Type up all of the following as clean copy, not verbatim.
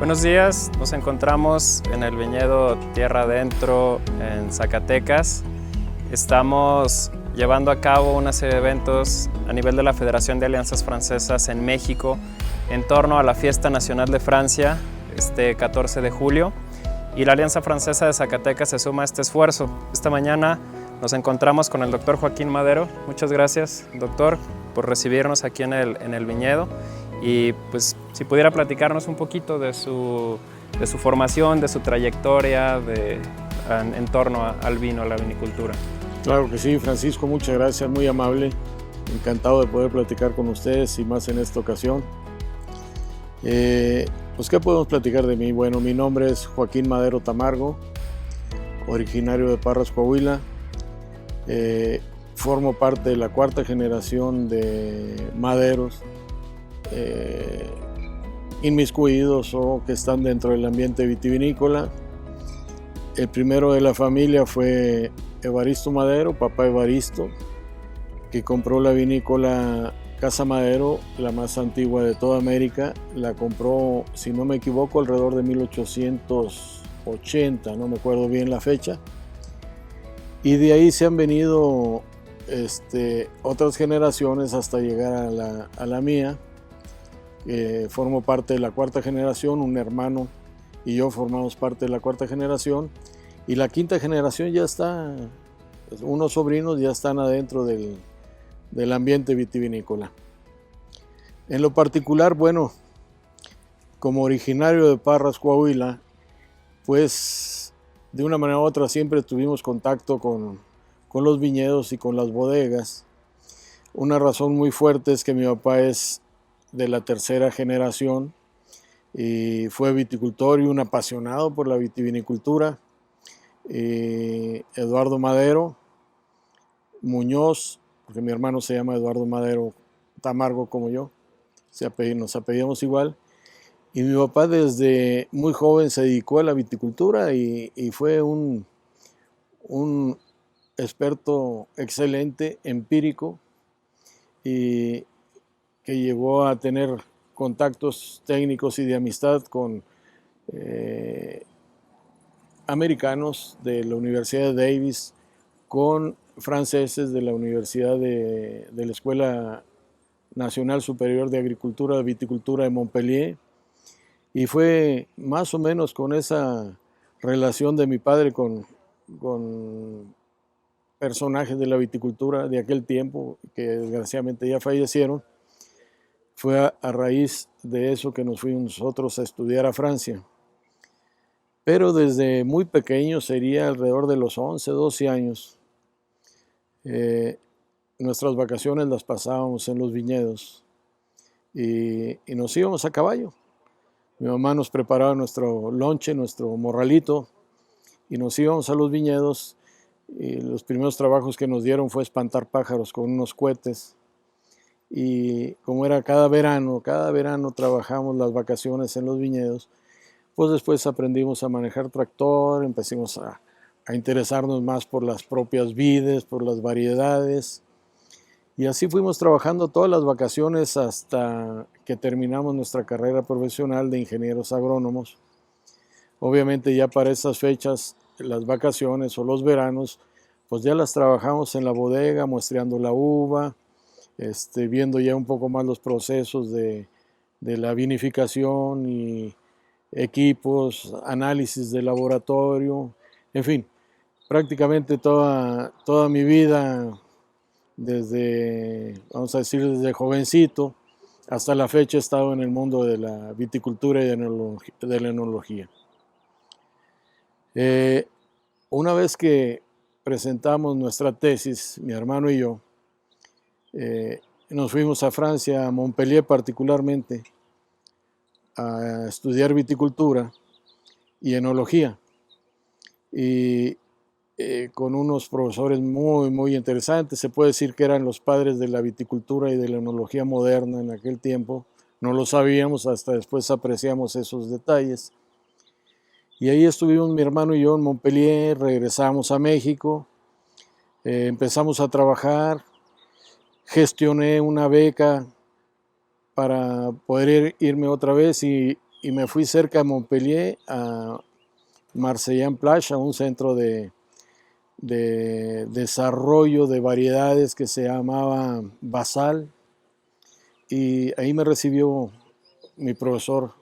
Buenos días, nos encontramos en el viñedo Tierra Adentro en Zacatecas. Estamos llevando a cabo una serie de eventos a nivel de la Federación de Alianzas Francesas en México en torno a la Fiesta Nacional de Francia, este 14 de julio. Y la Alianza Francesa de Zacatecas se suma a este esfuerzo. Esta mañana nos encontramos con el doctor Joaquín Madero. Muchas gracias, doctor, por recibirnos aquí en el viñedo. Y pues si pudiera platicarnos un poquito de su formación, de su trayectoria en torno al vino, a la vinicultura. Claro que sí, Francisco, muchas gracias, muy amable. Encantado de poder platicar con ustedes y más en esta ocasión. Pues, ¿qué podemos platicar de mí? Bueno, mi nombre es Joaquín Madero Tamargo, originario de Parras, Coahuila. Formo parte de la cuarta generación de maderos inmiscuidos o que están dentro del ambiente vitivinícola. El primero de la familia fue Evaristo Madero, papá Evaristo, que compró la vinícola Casa Madero, la más antigua de toda América. La compró, si no me equivoco, alrededor de 1880, no me acuerdo bien la fecha. Y de ahí se han venido otras generaciones hasta llegar a la mía. Formo parte de la cuarta generación, un hermano y yo formamos parte de la cuarta generación. Y la quinta generación ya está, unos sobrinos ya están adentro del ambiente vitivinícola. En lo particular, bueno, como originario de Parras, Coahuila, pues de una manera u otra siempre tuvimos contacto con los viñedos y con las bodegas. Una razón muy fuerte es que mi papá es de la tercera generación y fue viticultor y un apasionado por la vitivinicultura. Eduardo Madero Muñoz, porque mi hermano se llama Eduardo Madero Tamargo como yo, nos apellidamos igual. Y mi papá desde muy joven se dedicó a la viticultura y fue un experto excelente, empírico, y que llegó a tener contactos técnicos y de amistad con americanos de la Universidad de Davis, con franceses de la Universidad de la Escuela Nacional Superior de Agricultura y Viticultura de Montpellier. Y fue más o menos con esa relación de mi padre con personajes de la viticultura de aquel tiempo, que desgraciadamente ya fallecieron. Fue a raíz de eso que nos fuimos nosotros a estudiar a Francia. Pero desde muy pequeño, sería alrededor de los 11, 12 años, nuestras vacaciones las pasábamos en los viñedos y nos íbamos a caballo. Mi mamá nos preparaba nuestro lonche, nuestro morralito, y nos íbamos a los viñedos. Y los primeros trabajos que nos dieron fue espantar pájaros con unos cohetes. Y como era cada verano trabajamos las vacaciones en los viñedos, pues después aprendimos a manejar tractor, empezamos a interesarnos más por las propias vides, por las variedades. Y así fuimos trabajando todas las vacaciones hasta que terminamos nuestra carrera profesional de ingenieros agrónomos. Obviamente ya para esas fechas, las vacaciones o los veranos, pues ya las trabajamos en la bodega, muestreando la uva, viendo ya un poco más los procesos de la vinificación y equipos, análisis de laboratorio, en fin, prácticamente toda mi vida, desde jovencito hasta la fecha he estado en el mundo de la viticultura y de la enología. Una vez que presentamos nuestra tesis, mi hermano y yo, nos fuimos a Francia, a Montpellier particularmente, a estudiar viticultura y enología. Y con unos profesores muy, muy interesantes. Se puede decir que eran los padres de la viticultura y de la enología moderna en aquel tiempo. No lo sabíamos, hasta después apreciamos esos detalles. Y ahí estuvimos mi hermano y yo en Montpellier, regresamos a México, empezamos a trabajar, gestioné una beca para poder irme otra vez y y me fui cerca de Montpellier a Marseillan-Plage, a un centro de desarrollo de variedades que se llamaba Basal, y ahí me recibió mi profesor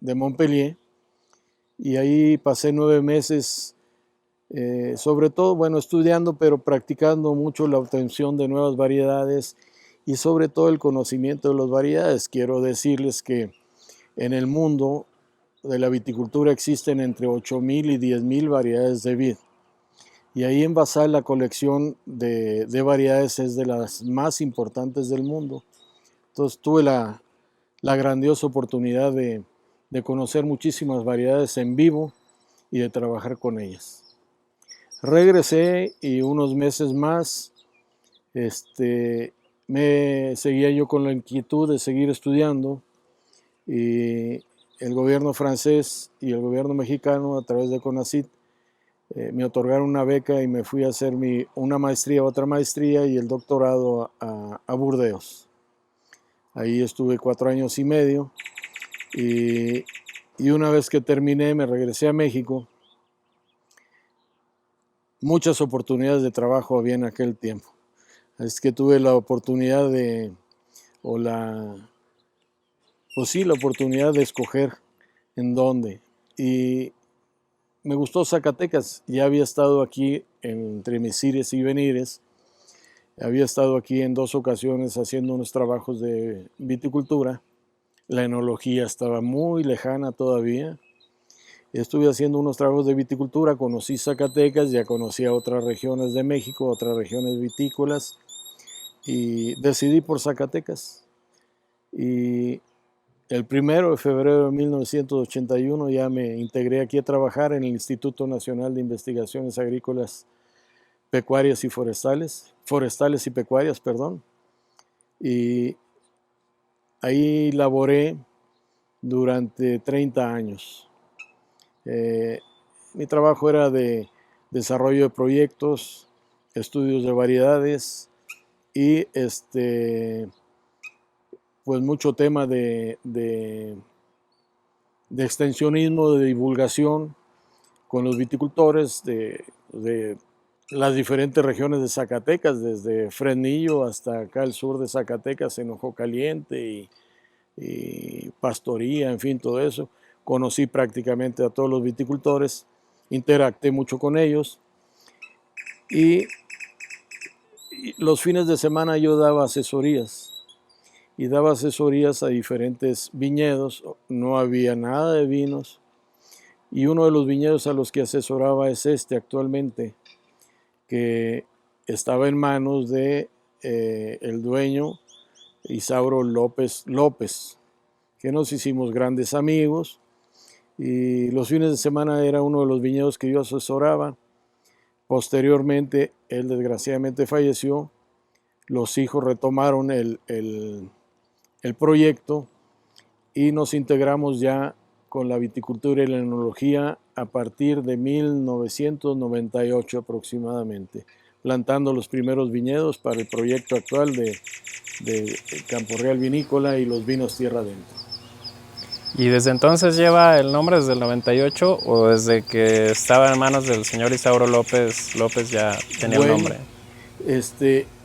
de Montpellier, y ahí pasé 9 meses, sobre todo, bueno, estudiando, pero practicando mucho la obtención de nuevas variedades y sobre todo el conocimiento de las variedades. Quiero decirles que en el mundo de la viticultura existen entre 8,000 y 10,000 variedades de vid. Y ahí en Basal la colección de variedades es de las más importantes del mundo. Entonces tuve la grandiosa oportunidad de conocer muchísimas variedades en vivo y de trabajar con ellas. Regresé y unos meses más me seguía yo con la inquietud de seguir estudiando, y el gobierno francés y el gobierno mexicano a través de CONACYT me otorgaron una beca y me fui a hacer una maestría, otra maestría y el doctorado a Burdeos. Ahí estuve 4 años y medio y una vez que terminé me regresé a México. Muchas oportunidades de trabajo había en aquel tiempo. Es que tuve la oportunidad la oportunidad de escoger en dónde. Y me gustó Zacatecas. Ya había estado aquí entre mis ires y venires. Había estado aquí en 2 ocasiones haciendo unos trabajos de viticultura. La enología estaba muy lejana todavía. Estuve haciendo unos trabajos de viticultura, conocí Zacatecas, ya conocía otras regiones de México, otras regiones vitícolas, y decidí por Zacatecas. Y el 1 de febrero de 1981 ya me integré aquí a trabajar en el Instituto Nacional de Investigaciones Agrícolas, Pecuarias y Forestales y Pecuarias, perdón. Y ahí laboré durante 30 años. Mi trabajo era de desarrollo de proyectos, estudios de variedades y pues mucho tema de extensionismo, de divulgación con los viticultores de las diferentes regiones de Zacatecas, desde Fresnillo hasta acá al sur de Zacatecas, en Ojo Caliente y Pastoría, en fin, todo eso. Conocí prácticamente a todos los viticultores, interactué mucho con ellos y los fines de semana yo daba asesorías a diferentes viñedos. No había nada de vinos y uno de los viñedos a los que asesoraba es actualmente, que estaba en manos de el dueño Isauro López, que nos hicimos grandes amigos. Y los fines de semana era uno de los viñedos que yo asesoraba. Posteriormente, él desgraciadamente falleció. Los hijos retomaron el proyecto y nos integramos ya con la viticultura y la enología a partir de 1998 aproximadamente, plantando los primeros viñedos para el proyecto actual de Campo Real Vinícola y los vinos Tierra Adentro. ¿Y desde entonces lleva el nombre desde el 98 o desde que estaba en manos del señor Isauro López ya tenía el nombre?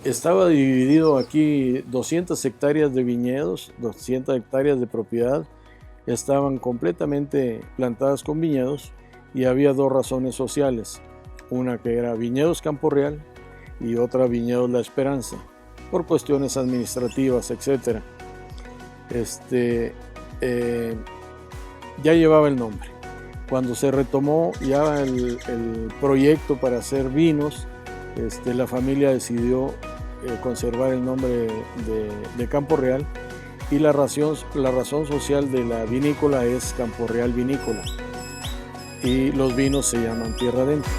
Estaba dividido aquí 200 hectáreas de viñedos, 200 hectáreas de propiedad, estaban completamente plantadas con viñedos y había 2 razones sociales, una que era Viñedos Campo Real y otra Viñedos La Esperanza, por cuestiones administrativas, etc. Ya llevaba el nombre. Cuando se retomó ya el proyecto para hacer vinos, la familia decidió conservar el nombre de Campo Real, y la razón social de la vinícola es Campo Real Vinícola y los vinos se llaman Tierra Adentro.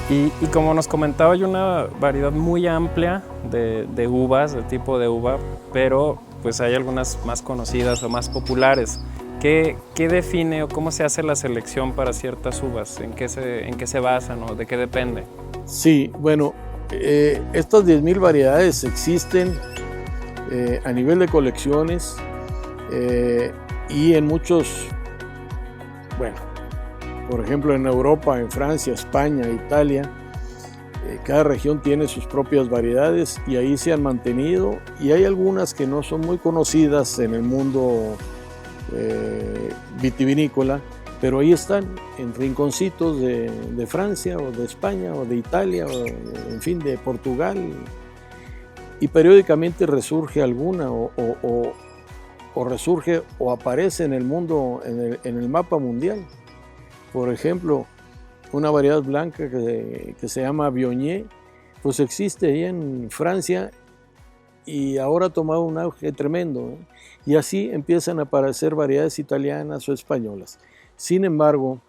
Y como nos comentaba, hay una variedad muy amplia de uvas, de tipo de uva, pero pues hay algunas más conocidas o más populares. ¿Qué define o cómo se hace la selección para ciertas uvas? ¿En qué se basan o de qué depende? Sí, bueno, estas 10,000 variedades existen a nivel de colecciones y en muchos, bueno, por ejemplo en Europa, en Francia, España, Italia, cada región tiene sus propias variedades y ahí se han mantenido, y hay algunas que no son muy conocidas en el mundo vitivinícola, pero ahí están en rinconcitos de Francia o de España o de Italia o en fin de Portugal, y periódicamente resurge alguna o resurge o aparece en el mundo, en el mapa mundial. Por ejemplo, una variedad blanca que se llama Viognier, pues existe ahí en Francia y ahora ha tomado un auge tremendo, ¿eh? Y así empiezan a aparecer variedades italianas o españolas. Sin embargo,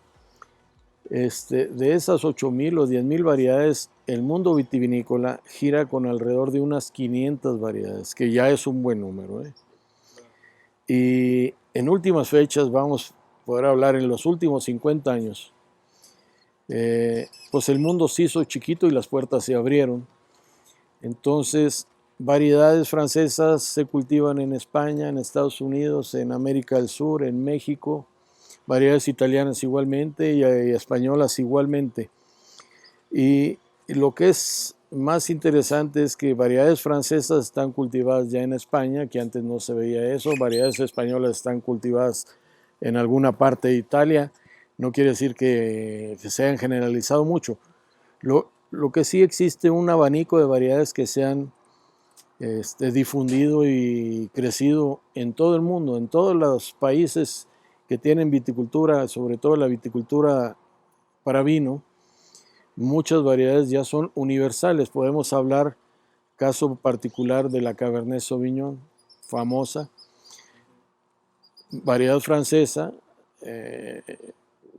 de esas 8,000 o 10,000 variedades, el mundo vitivinícola gira con alrededor de unas 500 variedades, que ya es un buen número, ¿eh? Y en últimas fechas, vamos a poder hablar en los últimos 50 años, pues el mundo se hizo chiquito y las puertas se abrieron. Entonces, variedades francesas se cultivan en España, en Estados Unidos, en América del Sur, en México, variedades italianas igualmente y españolas igualmente. Y lo que es más interesante es que variedades francesas están cultivadas ya en España, que antes no se veía eso, variedades españolas están cultivadas en alguna parte de Italia. No quiere decir que se hayan generalizado mucho. Lo que sí existe un abanico de variedades que se han difundido y crecido en todo el mundo, en todos los países que tienen viticultura, sobre todo la viticultura para vino. Muchas variedades ya son universales. Podemos hablar, caso particular, de la Cabernet Sauvignon, famosa, variedad francesa,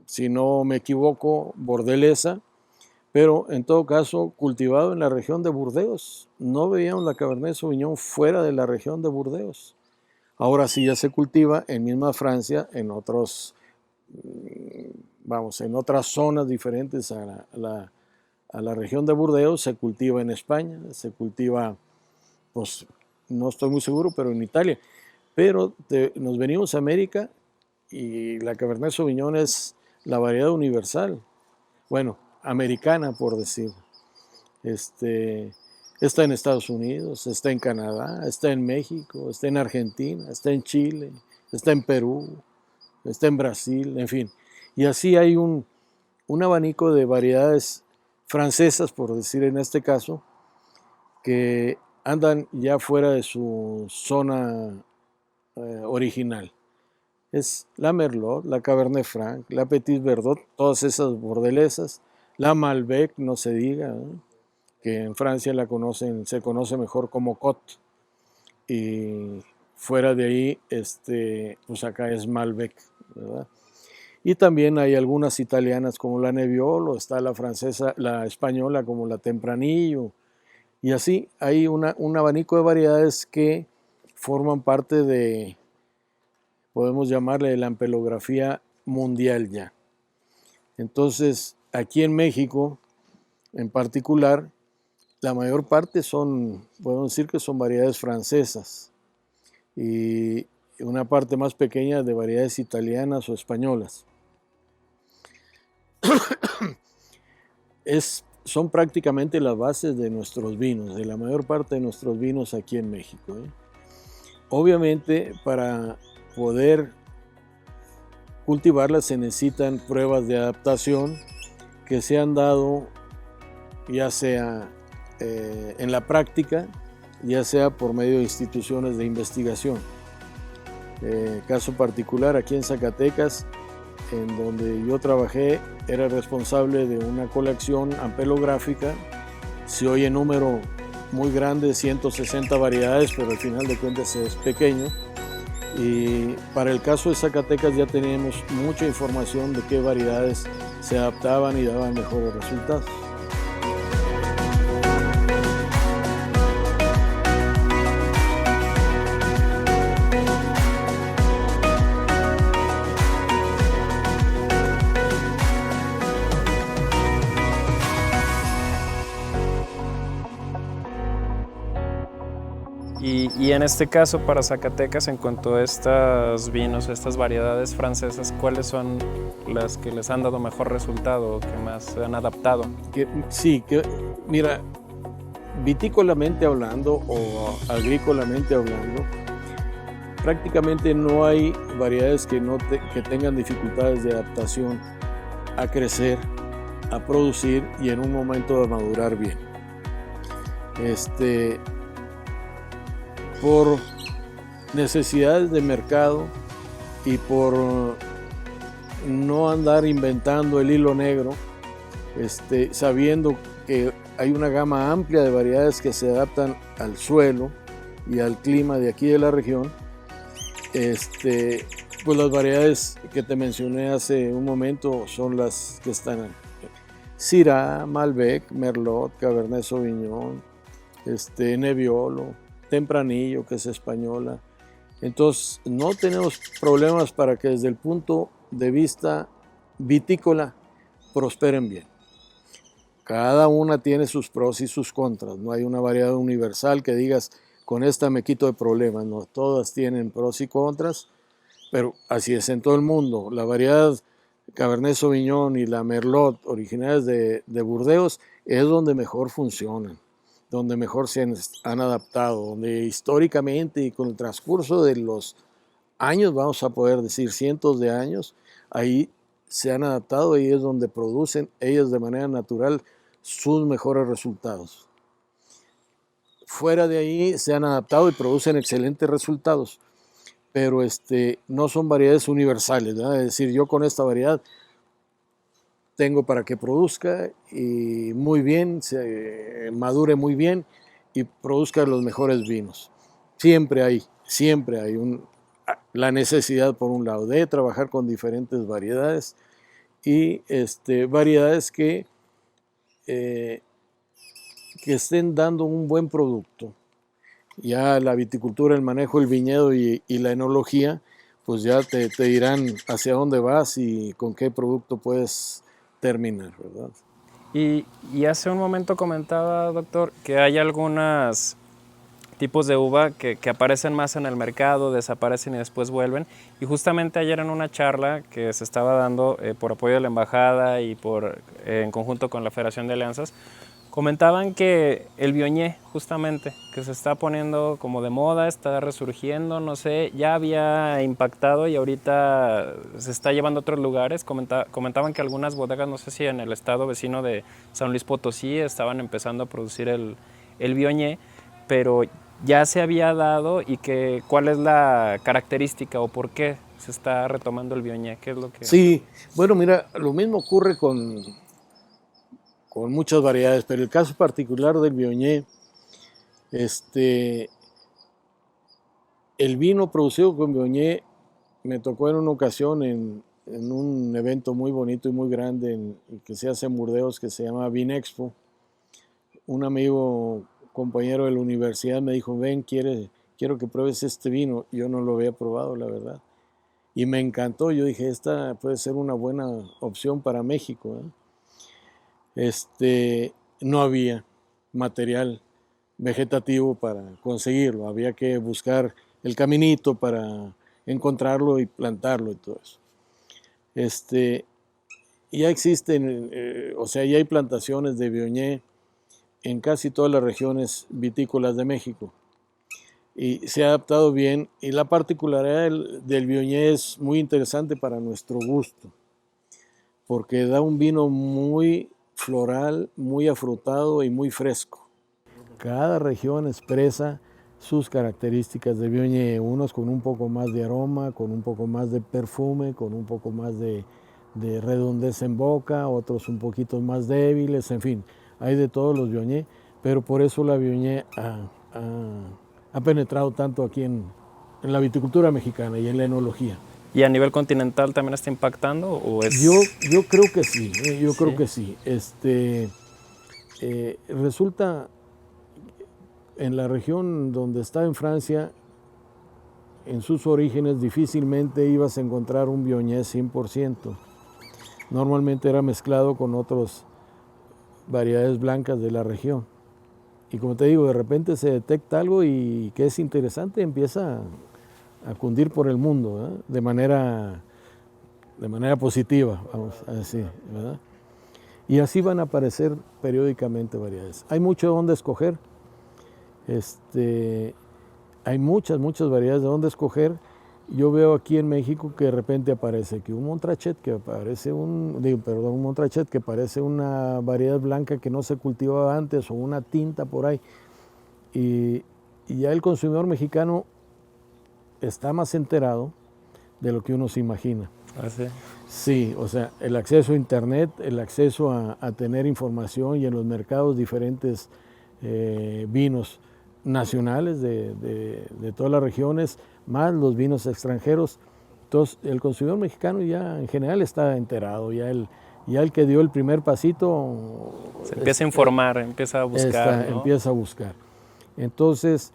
si no me equivoco, bordelesa, pero en todo caso cultivado en la región de Burdeos. No veíamos la Cabernet Sauvignon fuera de la región de Burdeos. Ahora sí ya se cultiva en misma Francia, en otras zonas diferentes a la región de Burdeos. Se cultiva en España, se cultiva, pues no estoy muy seguro, pero en Italia. Pero nos venimos a América y la Cabernet Sauvignon es la variedad universal. Bueno, americana, por decir. Está en Estados Unidos, está en Canadá, está en México, está en Argentina, está en Chile, está en Perú, está en Brasil, en fin. Y así hay un abanico de variedades francesas, por decir en este caso, que andan ya fuera de su zona original. Es la Merlot, la Cabernet Franc, la Petit Verdot, todas esas bordelesas, la Malbec, no se diga, ¿eh? Que en Francia se conoce mejor como Côte, y fuera de ahí, pues acá es Malbec, ¿verdad? Y también hay algunas italianas como la Nebbiolo, está la francesa, la española como la Tempranillo, y así hay un abanico de variedades que forman parte de, podemos llamarle, la ampelografía mundial ya. Entonces, aquí en México, en particular, la mayor parte podemos decir que son variedades francesas y una parte más pequeña de variedades italianas o españolas. Son prácticamente las bases de nuestros vinos, de la mayor parte de nuestros vinos aquí en México, ¿eh? Obviamente, para poder cultivarlas se necesitan pruebas de adaptación que se han dado, ya sea en la práctica, ya sea por medio de instituciones de investigación. Caso particular, aquí en Zacatecas, en donde yo trabajé, era responsable de una colección ampelográfica. Se oye número muy grande, 160 variedades, pero al final de cuentas es pequeño. Y para el caso de Zacatecas ya teníamos mucha información de qué variedades se adaptaban y daban mejores resultados. Y en este caso para Zacatecas, en cuanto a estos vinos, estas variedades francesas, ¿cuáles son las que les han dado mejor resultado o que más se han adaptado? Mira, vitícolamente hablando o agrícolamente hablando, prácticamente no hay variedades que tengan dificultades de adaptación a crecer, a producir y en un momento a madurar bien. Por necesidades de mercado y por no andar inventando el hilo negro, sabiendo que hay una gama amplia de variedades que se adaptan al suelo y al clima de aquí de la región, pues las variedades que te mencioné hace un momento son las que están en Syrah, Malbec, Merlot, Cabernet Sauvignon, Nebbiolo, Tempranillo, que es española. Entonces no tenemos problemas para que desde el punto de vista vitícola prosperen bien. Cada una tiene sus pros y sus contras, no hay una variedad universal que digas con esta me quito de problemas, no, todas tienen pros y contras, pero así es en todo el mundo. La variedad Cabernet Sauvignon y la Merlot originales de Burdeos es donde mejor funcionan, donde mejor se han adaptado, donde históricamente y con el transcurso de los años, vamos a poder decir cientos de años, ahí se han adaptado y es donde producen ellos de manera natural sus mejores resultados. Fuera de ahí se han adaptado y producen excelentes resultados, pero no son variedades universales, ¿verdad? Es decir, yo con esta variedad tengo para que produzca y muy bien, se madure muy bien y produzca los mejores vinos. Siempre hay la necesidad, por un lado, de trabajar con diferentes variedades y variedades que estén dando un buen producto. Ya la viticultura, el manejo del viñedo y la enología, pues ya te dirán hacia dónde vas y con qué producto puedes terminar, ¿verdad? Y hace un momento comentaba, doctor, que hay algunos tipos de uva que aparecen más en el mercado, desaparecen y después vuelven. Y justamente ayer en una charla que se estaba dando por apoyo de la Embajada y en conjunto con la Federación de Alianzas, comentaban que el Viognier, justamente, que se está poniendo como de moda, está resurgiendo, no sé, ya había impactado y ahorita se está llevando a otros lugares. Comentaban que algunas bodegas, no sé si en el estado vecino de San Luis Potosí, estaban empezando a producir el Viognier, pero ya se había dado y que cuál es la característica o por qué se está retomando el Viognier, ¿qué es lo que...? Sí, bueno, mira, lo mismo ocurre con muchas variedades, pero el caso particular del Viognier, el vino producido con Viognier me tocó en una ocasión en un evento muy bonito y muy grande que se hace en Burdeos, que se llama Vinexpo. Un amigo, compañero de la universidad, me dijo, ven, quiero que pruebes este vino. Yo no lo había probado, la verdad. Y me encantó, yo dije, esta puede ser una buena opción para México, ¿eh? No había material vegetativo para conseguirlo, había que buscar el caminito para encontrarlo y plantarlo y todo eso. Ya existen, ya hay plantaciones de Viognier en casi todas las regiones vitícolas de México y se ha adaptado bien, y la particularidad del Viognier es muy interesante para nuestro gusto porque da un vino muy floral, muy afrutado y muy fresco. Cada región expresa sus características de Viognier, unos con un poco más de aroma, con un poco más de perfume, con un poco más de redondez en boca, otros un poquito más débiles, en fin, hay de todos los Viognier, pero por eso la Viognier ha penetrado tanto aquí en la viticultura mexicana y en la enología. ¿Y a nivel continental también está impactando? ¿O es... Yo creo que sí, creo que sí. Resulta, en la región donde está en Francia, en sus orígenes difícilmente ibas a encontrar un Viognier 100%. Normalmente era mezclado con otras variedades blancas de la región. y como te digo, de repente se detecta algo y que es interesante, empieza a cundir por el mundo, ¿verdad? De manera positiva, vamos a decir, ¿verdad? Y así van a aparecer periódicamente variedades. Hay mucho de dónde escoger. Hay muchas variedades de dónde escoger. Yo veo aquí en México que de repente aparece que un Montrachet, que parece un Montrachet que parece una variedad blanca que no se cultivaba antes, o una tinta por ahí. Y ya el consumidor mexicano está más enterado de lo que uno se imagina. ¿Ah, sí? Sí, o sea, el acceso a internet, el acceso a tener información, y en los mercados diferentes vinos nacionales de todas las regiones, más los vinos extranjeros. Entonces, el consumidor mexicano ya en general está enterado, ya el que dio el primer pasito se empieza a informar, empieza a buscar, ¿no? Empieza a buscar. Entonces,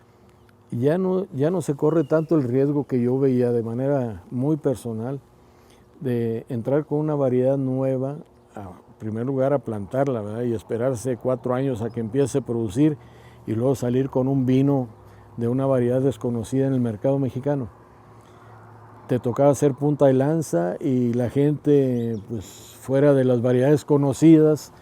ya no se corre tanto el riesgo que yo veía de manera muy personal de entrar con una variedad nueva, en primer lugar a plantarla, ¿verdad? Y esperarse 4 años a que empiece a producir, y luego salir con un vino de una variedad desconocida en el mercado mexicano. Te tocaba hacer punta de lanza, y la gente, pues fuera de las variedades conocidas,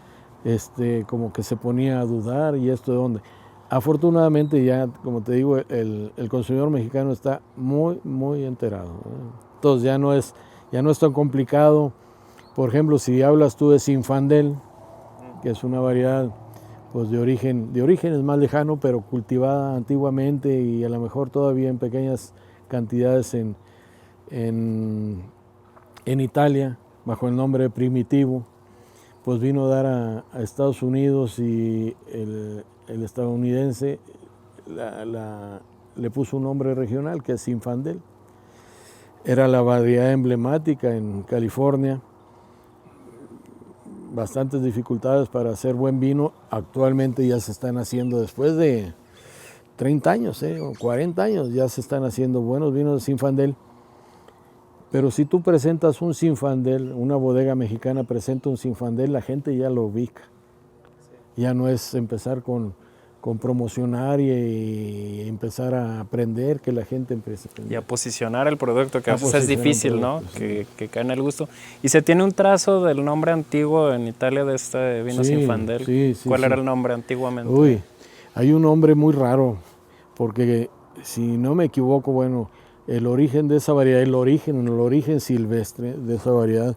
como que se ponía a dudar, ¿y esto de dónde? Afortunadamente ya, como te digo, el consumidor mexicano está muy enterado, ¿verdad? Entonces ya no es tan complicado. Por ejemplo, si hablas tú de Zinfandel, que es una variedad pues de origen es más lejano, pero cultivada antiguamente y a lo mejor todavía en pequeñas cantidades en Italia, bajo el nombre de Primitivo, pues vino a dar a Estados Unidos, y el estadounidense le puso un nombre regional, que es Zinfandel. Era la variedad emblemática en California. Bastantes dificultades para hacer buen vino. Actualmente ya se están haciendo, después de 30 años o 40 años, ya se están haciendo buenos vinos de Zinfandel. Pero si tú presentas un Zinfandel, una bodega mexicana presenta un Zinfandel, la gente ya lo ubica. Ya no es empezar con promocionar y empezar a aprender, que la gente empiece a aprender. Y a posicionar el producto, que a veces es difícil, ¿no? Sí. Que cae en el gusto. ¿Y se tiene un trazo del nombre antiguo en Italia de este vino Zinfandel? Sí, ¿Cuál era el nombre antiguamente? Uy, hay un nombre muy raro, porque si no me equivoco, bueno, el origen de esa variedad, el origen silvestre de esa variedad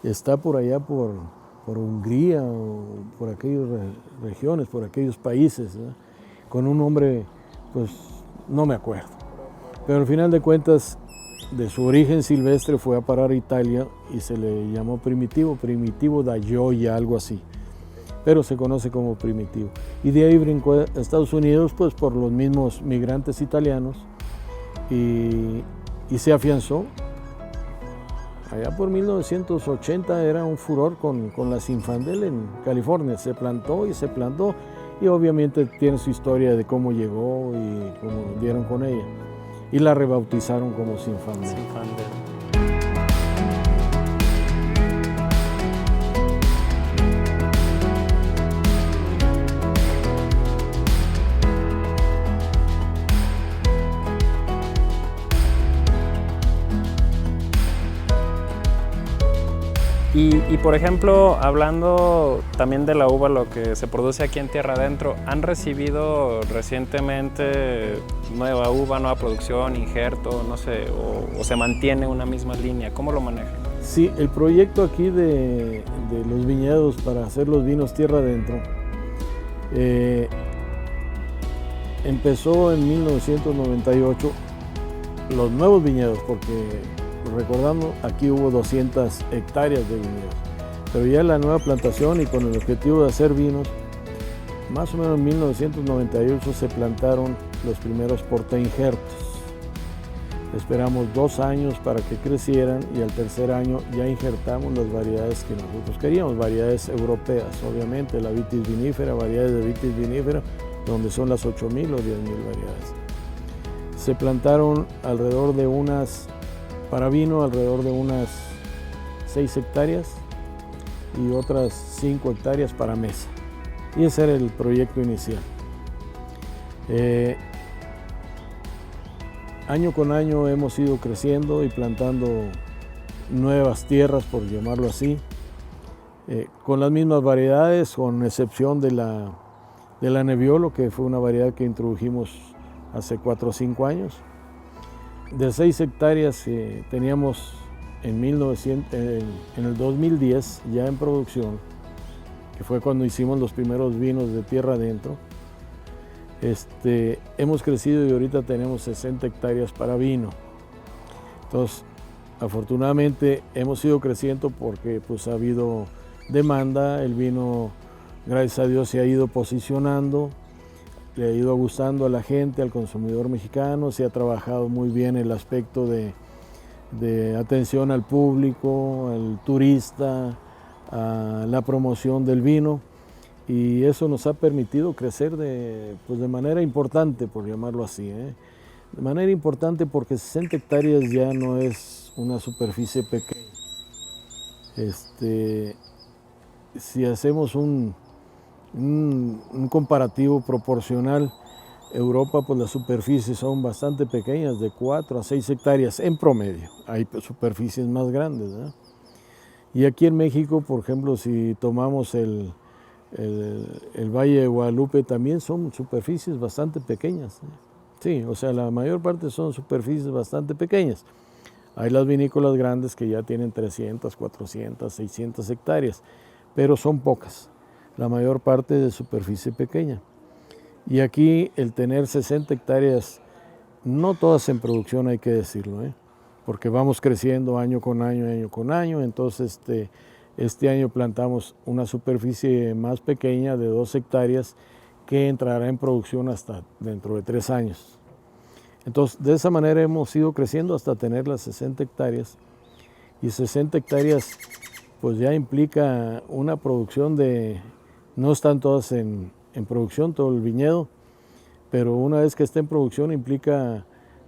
está por allá por Hungría, o por aquellas regiones, por aquellos países, ¿verdad? Con un nombre, pues no me acuerdo. Pero al final de cuentas, de su origen silvestre fue a parar a Italia y se le llamó Primitivo da Gioia, algo así. Pero se conoce como Primitivo. Y de ahí brincó a Estados Unidos, pues por los mismos migrantes italianos, y se afianzó. Allá por 1980 era un furor con la Zinfandel en California. Se plantó, y obviamente tiene su historia de cómo llegó y cómo dieron con ella. Y la rebautizaron como Zinfandel. Y por ejemplo, hablando también de la uva, lo que se produce aquí en Tierra Adentro, ¿han recibido recientemente nueva uva, nueva producción, injerto, no sé, o se mantiene una misma línea? ¿Cómo lo manejan? Sí, el proyecto aquí de los viñedos para hacer los vinos Tierra Adentro empezó en 1998, los nuevos viñedos, porque recordando, aquí hubo 200 hectáreas de viñedos, pero ya la nueva plantación y con el objetivo de hacer vinos, más o menos en 1998 se plantaron los primeros portainjertos. Esperamos 2 años para que crecieran, y al tercer año ya injertamos las variedades que nosotros queríamos, variedades europeas, obviamente, la vitis vinífera, variedades de vitis vinífera, donde son las 8,000 o 10,000 variedades. Se plantaron alrededor de para vino, alrededor de unas 6 hectáreas y otras 5 hectáreas para mesa. Y ese era el proyecto inicial. Año con año hemos ido creciendo y plantando nuevas tierras, por llamarlo así, con las mismas variedades, con excepción de la Nebbiolo, que fue una variedad que introdujimos hace 4 o 5 años. De 6 hectáreas teníamos en el 2010 ya en producción, que fue cuando hicimos los primeros vinos de tierra adentro. Hemos crecido y ahorita tenemos 60 hectáreas para vino. Entonces, afortunadamente hemos ido creciendo porque pues, ha habido demanda, el vino, gracias a Dios, se ha ido posicionando, le ha ido gustando a la gente, al consumidor mexicano, se ha trabajado muy bien el aspecto de atención al público, al turista, a la promoción del vino. Y eso nos ha permitido crecer de manera importante, por llamarlo así. De manera importante porque 60 hectáreas ya no es una superficie pequeña. Si hacemos un comparativo proporcional, Europa, pues las superficies son bastante pequeñas, de 4 a 6 hectáreas en promedio. Hay superficies más grandes, ¿verdad? Y aquí en México, por ejemplo, si tomamos el Valle de Guadalupe, también son superficies bastante pequeñas. Sí, o sea, la mayor parte son superficies bastante pequeñas. Hay las vinícolas grandes que ya tienen 300, 400, 600 hectáreas, pero son pocas. La mayor parte de superficie pequeña. Y aquí el tener 60 hectáreas, no todas en producción, hay que decirlo, porque vamos creciendo año con año. Entonces, este año plantamos una superficie más pequeña de 2 hectáreas que entrará en producción hasta dentro de 3 años. Entonces, de esa manera hemos ido creciendo hasta tener las 60 hectáreas. Y 60 hectáreas pues ya implica una producción no están todas en producción, todo el viñedo, pero una vez que esté en producción implica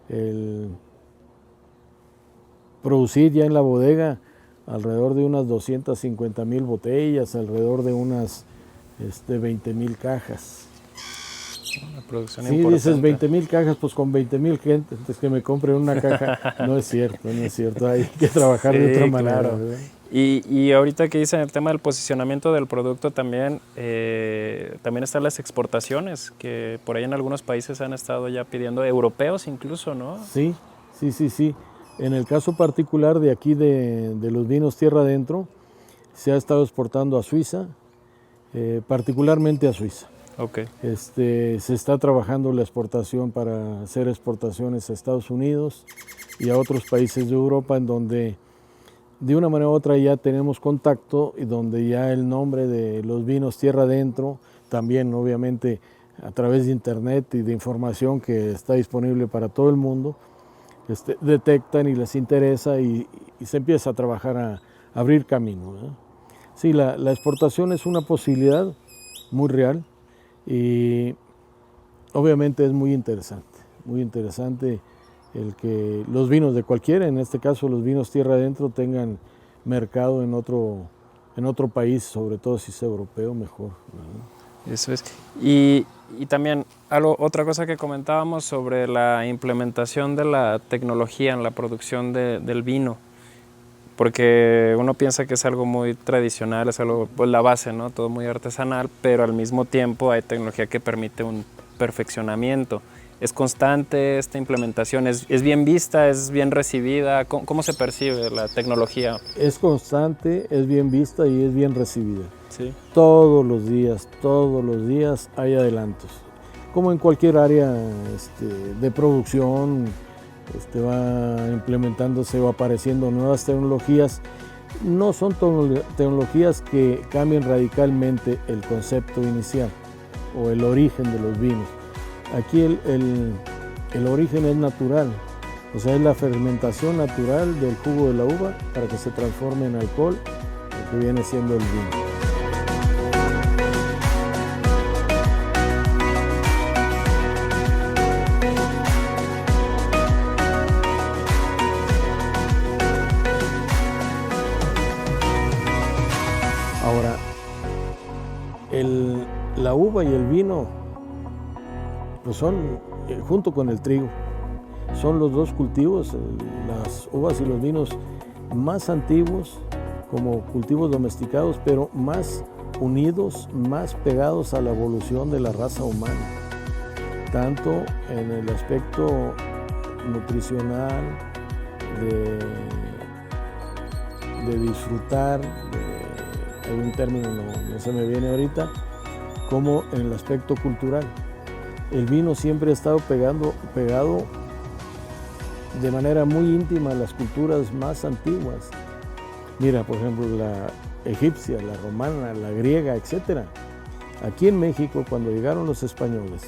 el producir ya en la bodega alrededor de unas 250,000 botellas, alrededor de unas 20,000 cajas. Una producción sí, importante. Dices 20,000 cajas, pues con 20,000 gente que me compren una caja, no es cierto, hay que trabajar de otra manera. Claro. Y ahorita que dicen el tema del posicionamiento del producto también están las exportaciones, que por ahí en algunos países han estado ya pidiendo, europeos incluso, ¿no? Sí. En el caso particular de aquí de los vinos tierra adentro, se ha estado exportando a Suiza, particularmente a Suiza. Okay. Se está trabajando la exportación para hacer exportaciones a Estados Unidos y a otros países de Europa, en donde de una manera u otra ya tenemos contacto y donde ya el nombre de los vinos tierra adentro, también obviamente a través de internet y de información que está disponible para todo el mundo, detectan y les interesa y se empieza a trabajar a abrir camino, ¿no? Sí, la exportación es una posibilidad muy real y obviamente es muy interesante el que los vinos de cualquiera, en este caso los vinos tierra adentro, tengan mercado en otro país, sobre todo si es europeo, mejor, ¿no? Eso es. Y también otra cosa que comentábamos sobre la implementación de la tecnología en la producción del vino, porque uno piensa que es algo muy tradicional, es algo, pues la base, ¿no? Todo muy artesanal, pero al mismo tiempo hay tecnología que permite un perfeccionamiento. ¿Es constante esta implementación? ¿Es bien vista? ¿Es bien recibida? ¿Cómo se percibe la tecnología? Es constante, es bien vista y es bien recibida. Sí. Todos los días hay adelantos. Como en cualquier área de producción, va implementándose o apareciendo nuevas tecnologías. No son tecnologías que cambien radicalmente el concepto inicial o el origen de los vinos. Aquí el origen es natural, o sea, es la fermentación natural del jugo de la uva para que se transforme en alcohol, lo que viene siendo el vino. Ahora, la uva y el vino pues son, junto con el trigo, son los dos cultivos, las uvas y los vinos más antiguos como cultivos domesticados, pero más unidos, más pegados a la evolución de la raza humana, tanto en el aspecto nutricional, de disfrutar, algún término no se me viene ahorita, como en el aspecto cultural. El vino siempre ha estado pegado de manera muy íntima a las culturas más antiguas. Mira, por ejemplo, la egipcia, la romana, la griega, etc. Aquí en México, cuando llegaron los españoles,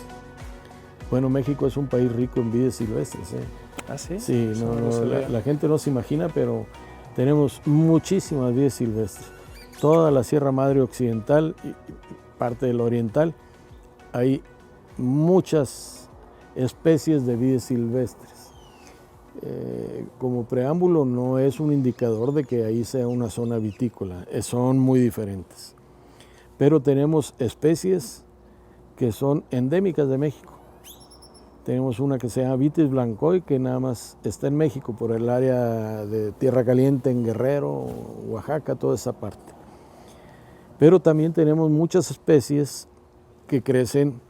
bueno, México es un país rico en vides silvestres. ¿Ah, sí? Sí, la gente no se imagina, pero tenemos muchísimas vides silvestres. Toda la Sierra Madre Occidental y parte del Oriental, hay muchas especies de vides silvestres. Como preámbulo, no es un indicador de que ahí sea una zona vitícola, son muy diferentes. Pero tenemos especies que son endémicas de México. Tenemos una que se llama Vitis blancoy, que nada más está en México, por el área de Tierra Caliente, en Guerrero, Oaxaca, toda esa parte. Pero también tenemos muchas especies que crecen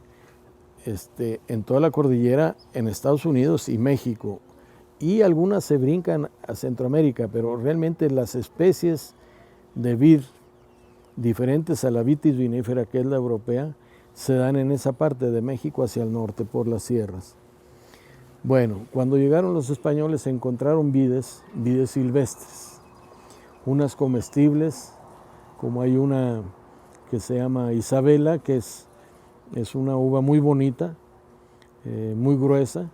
en toda la cordillera en Estados Unidos y México. Y algunas se brincan a Centroamérica, pero realmente las especies de vid diferentes a la Vitis vinífera, que es la europea, se dan en esa parte de México hacia el norte, por las sierras. Bueno, cuando llegaron los españoles se encontraron vides silvestres, unas comestibles, como hay una que se llama Isabela, que es una uva muy bonita, muy gruesa,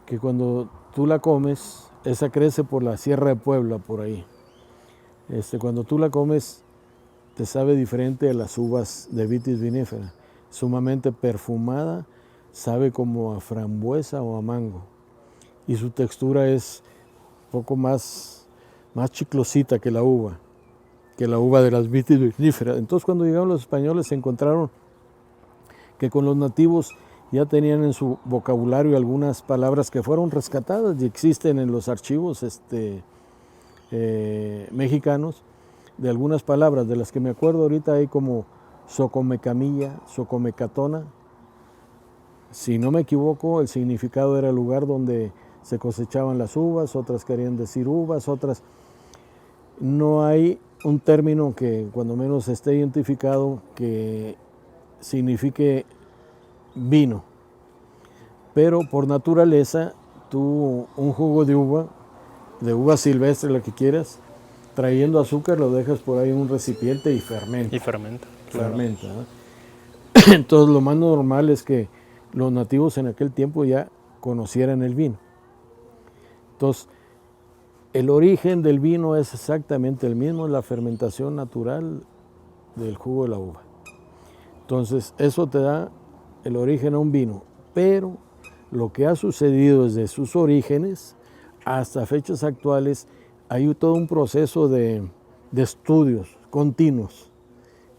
que cuando tú la comes, esa crece por la Sierra de Puebla, por ahí. Cuando tú la comes, te sabe diferente a las uvas de Vitis vinífera, sumamente perfumada, sabe como a frambuesa o a mango, y su textura es un poco más chiclosita que la uva de las Vitis viníferas. Entonces, cuando llegaron los españoles, se encontraron que con los nativos ya tenían en su vocabulario algunas palabras que fueron rescatadas y existen en los archivos mexicanos, de algunas palabras, de las que me acuerdo ahorita hay como socomecamilla, socomecatona. Si no me equivoco, el significado era el lugar donde se cosechaban las uvas, otras querían decir uvas, otras. No hay un término que cuando menos esté identificado que signifique vino, pero por naturaleza tú un jugo de uva silvestre, la que quieras, trayendo azúcar lo dejas por ahí en un recipiente y fermenta. Claro. Fermenta, ¿no? Entonces lo más normal es que los nativos en aquel tiempo ya conocieran el vino. Entonces el origen del vino es exactamente el mismo, la fermentación natural del jugo de la uva. Entonces eso te da el origen a un vino, pero lo que ha sucedido desde sus orígenes hasta fechas actuales, hay todo un proceso de estudios continuos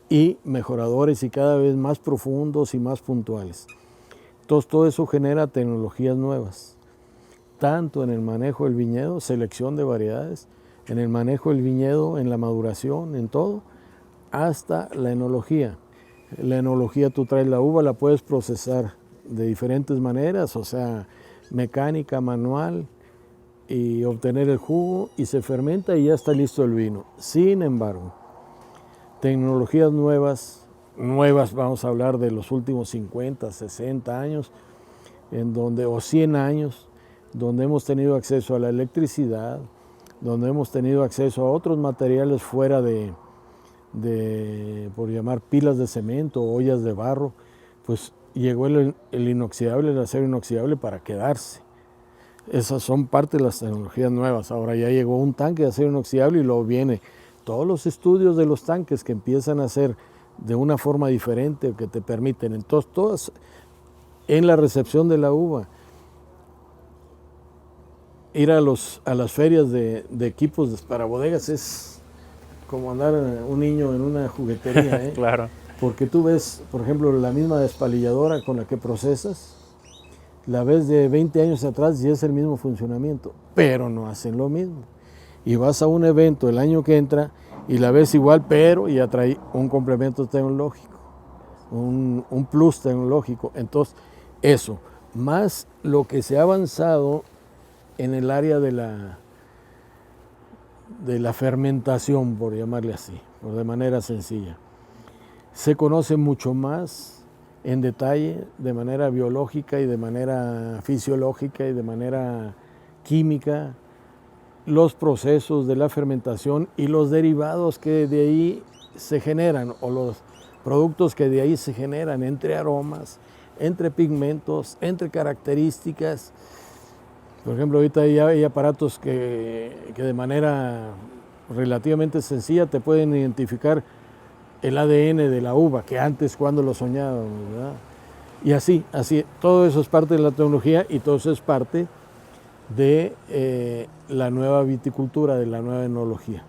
y mejoradores y cada vez más profundos y más puntuales. Entonces todo eso genera tecnologías nuevas, tanto en el manejo del viñedo, selección de variedades, en el manejo del viñedo, en la maduración, en todo, hasta la enología. La enología, tú traes la uva, la puedes procesar de diferentes maneras, o sea, mecánica, manual, y obtener el jugo, y se fermenta y ya está listo el vino. Sin embargo, tecnologías nuevas, vamos a hablar de los últimos 50, 60 años, o 100 años, donde hemos tenido acceso a la electricidad, donde hemos tenido acceso a otros materiales fuera de por llamar pilas de cemento, ollas de barro, pues llegó el inoxidable, el acero inoxidable para quedarse. Esas son parte de las tecnologías nuevas. Ahora ya llegó un tanque de acero inoxidable y luego viene todos los estudios de los tanques que empiezan a hacer de una forma diferente, que te permiten. Entonces, todas en la recepción de la uva, ir a las ferias de equipos para bodegas es como andar un niño en una juguetería, ¿eh? Claro. Porque tú ves, por ejemplo, la misma despalilladora con la que procesas, la ves de 20 años atrás y es el mismo funcionamiento, pero no hacen lo mismo. Y vas a un evento el año que entra y la ves igual, pero ya trae un complemento tecnológico, un plus tecnológico. Entonces, eso, más lo que se ha avanzado en el área de la fermentación, por llamarle así, o de manera sencilla. Se conoce mucho más en detalle, de manera biológica y de manera fisiológica y de manera química, los procesos de la fermentación y los derivados que de ahí se generan, o los productos que de ahí se generan, entre aromas, entre pigmentos, entre características. Por ejemplo, ahorita ya hay aparatos que de manera relativamente sencilla te pueden identificar el ADN de la uva, que antes cuando lo soñábamos, ¿verdad? Y así, todo eso es parte de la tecnología y todo eso es parte de la nueva viticultura, de la nueva enología.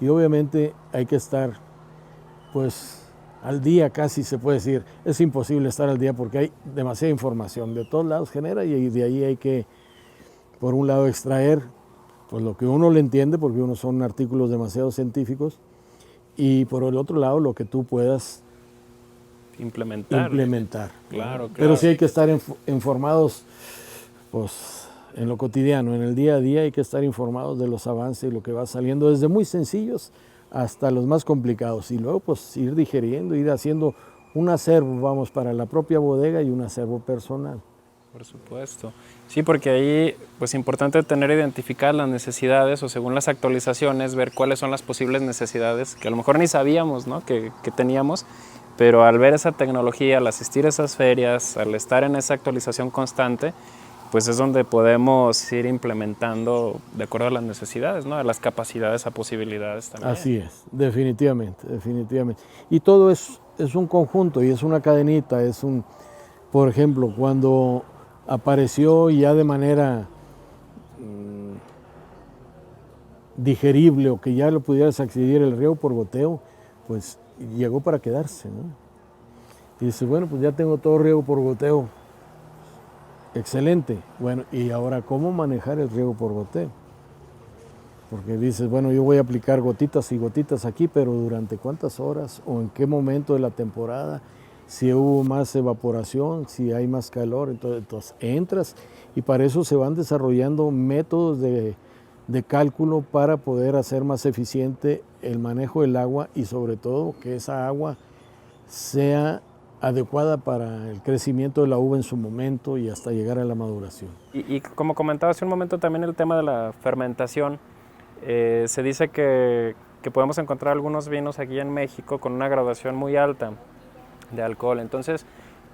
Y obviamente hay que estar, pues, al día casi se puede decir. Es imposible estar al día porque hay demasiada información, de todos lados genera y de ahí hay que, por un lado, extraer pues lo que uno le entiende, porque uno son artículos demasiado científicos, y por el otro lado lo que tú puedas implementar. Claro. Pero sí hay que estar informados, pues, en lo cotidiano, en el día a día hay que estar informados de los avances y lo que va saliendo, desde muy sencillos hasta los más complicados, y luego pues ir digeriendo, ir haciendo un acervo, vamos, para la propia bodega y un acervo personal. Por supuesto. Sí, porque ahí pues es importante tener identificadas las necesidades, o según las actualizaciones, ver cuáles son las posibles necesidades que a lo mejor ni sabíamos, ¿no?, que teníamos, pero al ver esa tecnología, al asistir a esas ferias, al estar en esa actualización constante, pues es donde podemos ir implementando de acuerdo a las necesidades, ¿no?, a las capacidades, a posibilidades también. Así es, definitivamente. Y todo es un conjunto y es una cadenita, por ejemplo, cuando apareció ya de manera digerible, o que ya lo pudieras acceder el riego por goteo, pues llegó para quedarse, ¿no? Y dices, bueno, pues ya tengo todo riego por goteo, excelente. Bueno, y ahora, ¿cómo manejar el riego por goteo? Porque dices, bueno, yo voy a aplicar gotitas y gotitas aquí, pero ¿durante cuántas horas o en qué momento de la temporada? Si hubo más evaporación, si hay más calor, entonces entras, y para eso se van desarrollando métodos de cálculo para poder hacer más eficiente el manejo del agua, y sobre todo que esa agua sea adecuada para el crecimiento de la uva en su momento y hasta llegar a la maduración. Y como comentaba hace un momento, también el tema de la fermentación, se dice que podemos encontrar algunos vinos aquí en México con una graduación muy alta de alcohol. Entonces,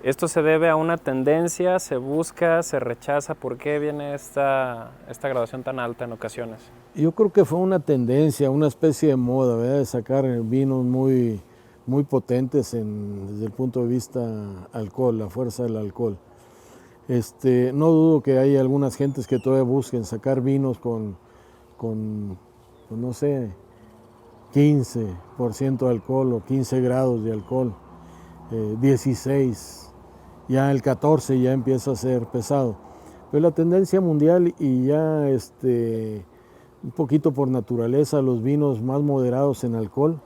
¿esto se debe a una tendencia? ¿Se busca? ¿Se rechaza? ¿Por qué viene esta graduación tan alta en ocasiones? Yo creo que fue una tendencia, una especie de moda, ¿verdad?, de sacar vinos muy, muy potentes desde el punto de vista alcohol, la fuerza del alcohol. No dudo que hay algunas gentes que todavía busquen sacar vinos con no sé, 15% de alcohol o 15 grados de alcohol. 16, ya el 14 ya empieza a ser pesado. Pero la tendencia mundial, y ya un poquito por naturaleza, los vinos más moderados en alcohol,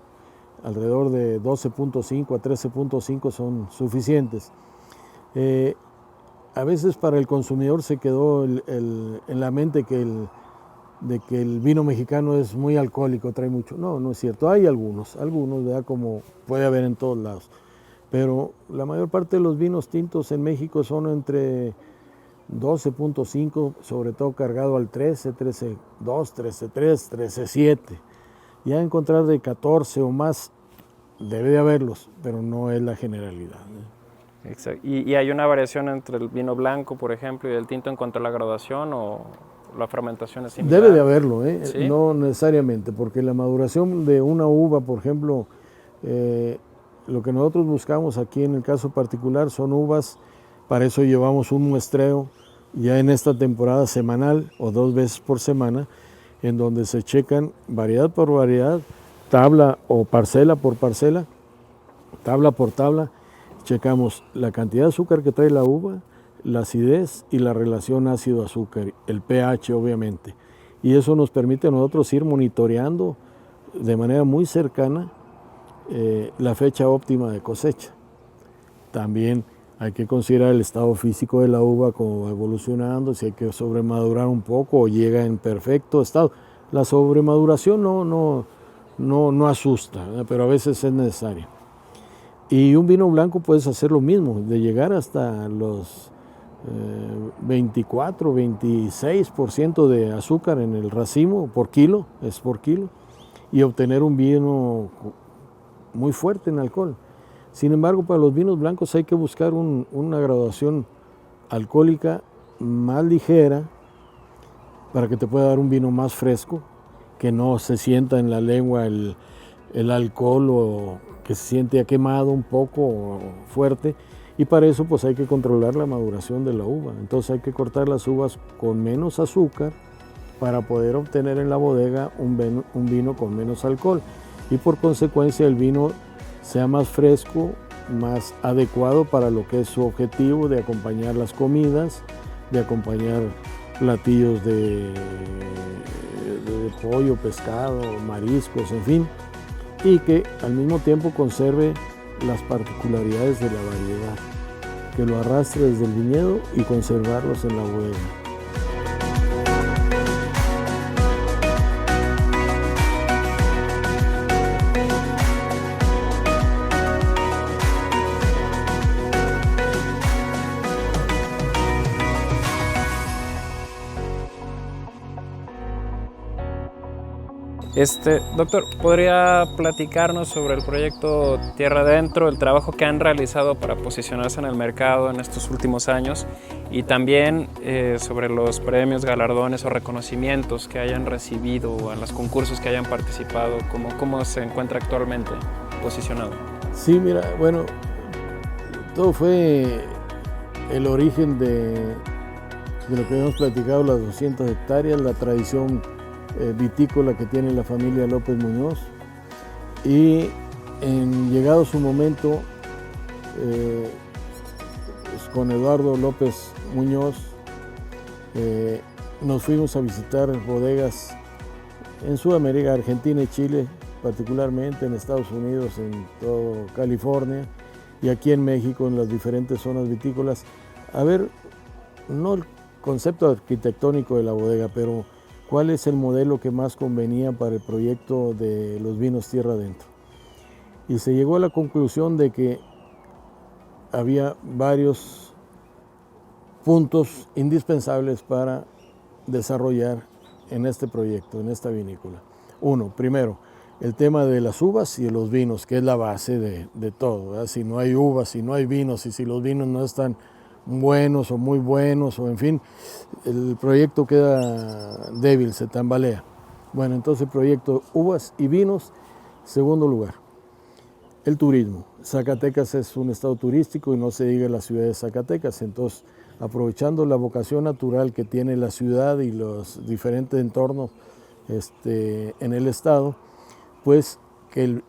alrededor de 12.5 a 13.5 son suficientes. A veces para el consumidor se quedó en la mente de que el vino mexicano es muy alcohólico, trae mucho. No, no es cierto. Hay algunos, ¿verdad?, como puede haber en todos lados. Pero la mayor parte de los vinos tintos en México son entre 12.5, sobre todo cargado al 13, 13.2, 13.3, 13.7. Ya encontrar de 14 o más debe de haberlos, pero no es la generalidad. Exacto. ¿Y hay una variación entre el vino blanco, por ejemplo, y el tinto en cuanto a la graduación, o la fermentación es similar? Debe de haberlo, ¿Sí? No necesariamente, porque la maduración de una uva, por ejemplo, lo que nosotros buscamos aquí en el caso particular son uvas, para eso llevamos un muestreo ya en esta temporada semanal o 2 veces por semana, en donde se checan variedad por variedad, tabla o parcela por parcela, tabla por tabla, checamos la cantidad de azúcar que trae la uva, la acidez y la relación ácido-azúcar, el pH obviamente. Y eso nos permite a nosotros ir monitoreando de manera muy cercana la fecha óptima de cosecha. También hay que considerar el estado físico de la uva, cómo va evolucionando, si hay que sobremadurar un poco o llega en perfecto estado. La sobremaduración no asusta, ¿verdad? Pero a veces es necesaria. Y un vino blanco puedes hacer lo mismo, de llegar hasta los 24, 26% de azúcar en el racimo por kilo, es por kilo, y obtener un vino muy fuerte en alcohol. Sin embargo, para los vinos blancos hay que buscar una graduación alcohólica más ligera para que te pueda dar un vino más fresco, que no se sienta en la lengua el alcohol o que se siente ya quemado un poco fuerte. Y para eso pues hay que controlar la maduración de la uva. Entonces hay que cortar las uvas con menos azúcar para poder obtener en la bodega un vino con menos alcohol. Y por consecuencia el vino sea más fresco, más adecuado para lo que es su objetivo de acompañar las comidas, de acompañar platillos de pollo, pescado, mariscos, en fin, y que al mismo tiempo conserve las particularidades de la variedad, que lo arrastre desde el viñedo y conservarlos en la bodega. Doctor, ¿podría platicarnos sobre el proyecto Tierra Adentro, el trabajo que han realizado para posicionarse en el mercado en estos últimos años y también sobre los premios, galardones o reconocimientos que hayan recibido en los concursos que hayan participado? ¿Cómo se encuentra actualmente posicionado? Sí, mira, bueno, todo fue el origen de lo que hemos platicado, las 200 hectáreas, la tradición vitícola que tiene la familia López Muñoz, y llegado su momento pues con Eduardo López Muñoz nos fuimos a visitar bodegas en Sudamérica, Argentina y Chile, particularmente en Estados Unidos, en todo California y aquí en México en las diferentes zonas vitícolas, a ver no el concepto arquitectónico de la bodega, pero cuál es el modelo que más convenía para el proyecto de los vinos Tierra Adentro. Y se llegó a la conclusión de que había varios puntos indispensables para desarrollar en este proyecto, en esta vinícola. Uno, primero, el tema de las uvas y de los vinos, que es la base de todo, ¿verdad? Si no hay uvas, si no hay vinos, y si los vinos no están buenos o muy buenos, o en fin, el proyecto queda débil, se tambalea. Bueno, entonces el proyecto uvas y vinos. Segundo lugar, el turismo. Zacatecas es un estado turístico y no se diga la ciudad de Zacatecas, entonces aprovechando la vocación natural que tiene la ciudad y los diferentes entornos en el estado, pues que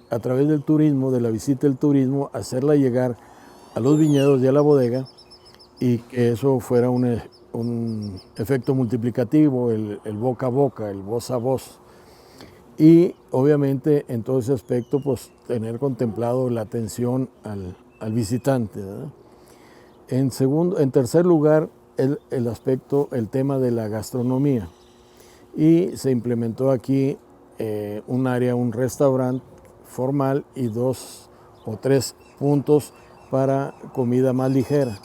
a través del turismo, de la visita del turismo, hacerla llegar a los viñedos y a la bodega, y que eso fuera un efecto multiplicativo, el boca a boca, el voz a voz. Y obviamente en todo ese aspecto, pues tener contemplado la atención al visitante, ¿verdad? En tercer lugar, el aspecto, el tema de la gastronomía. Y se implementó aquí un área, un restaurante formal y 2 o 3 puntos para comida más ligera.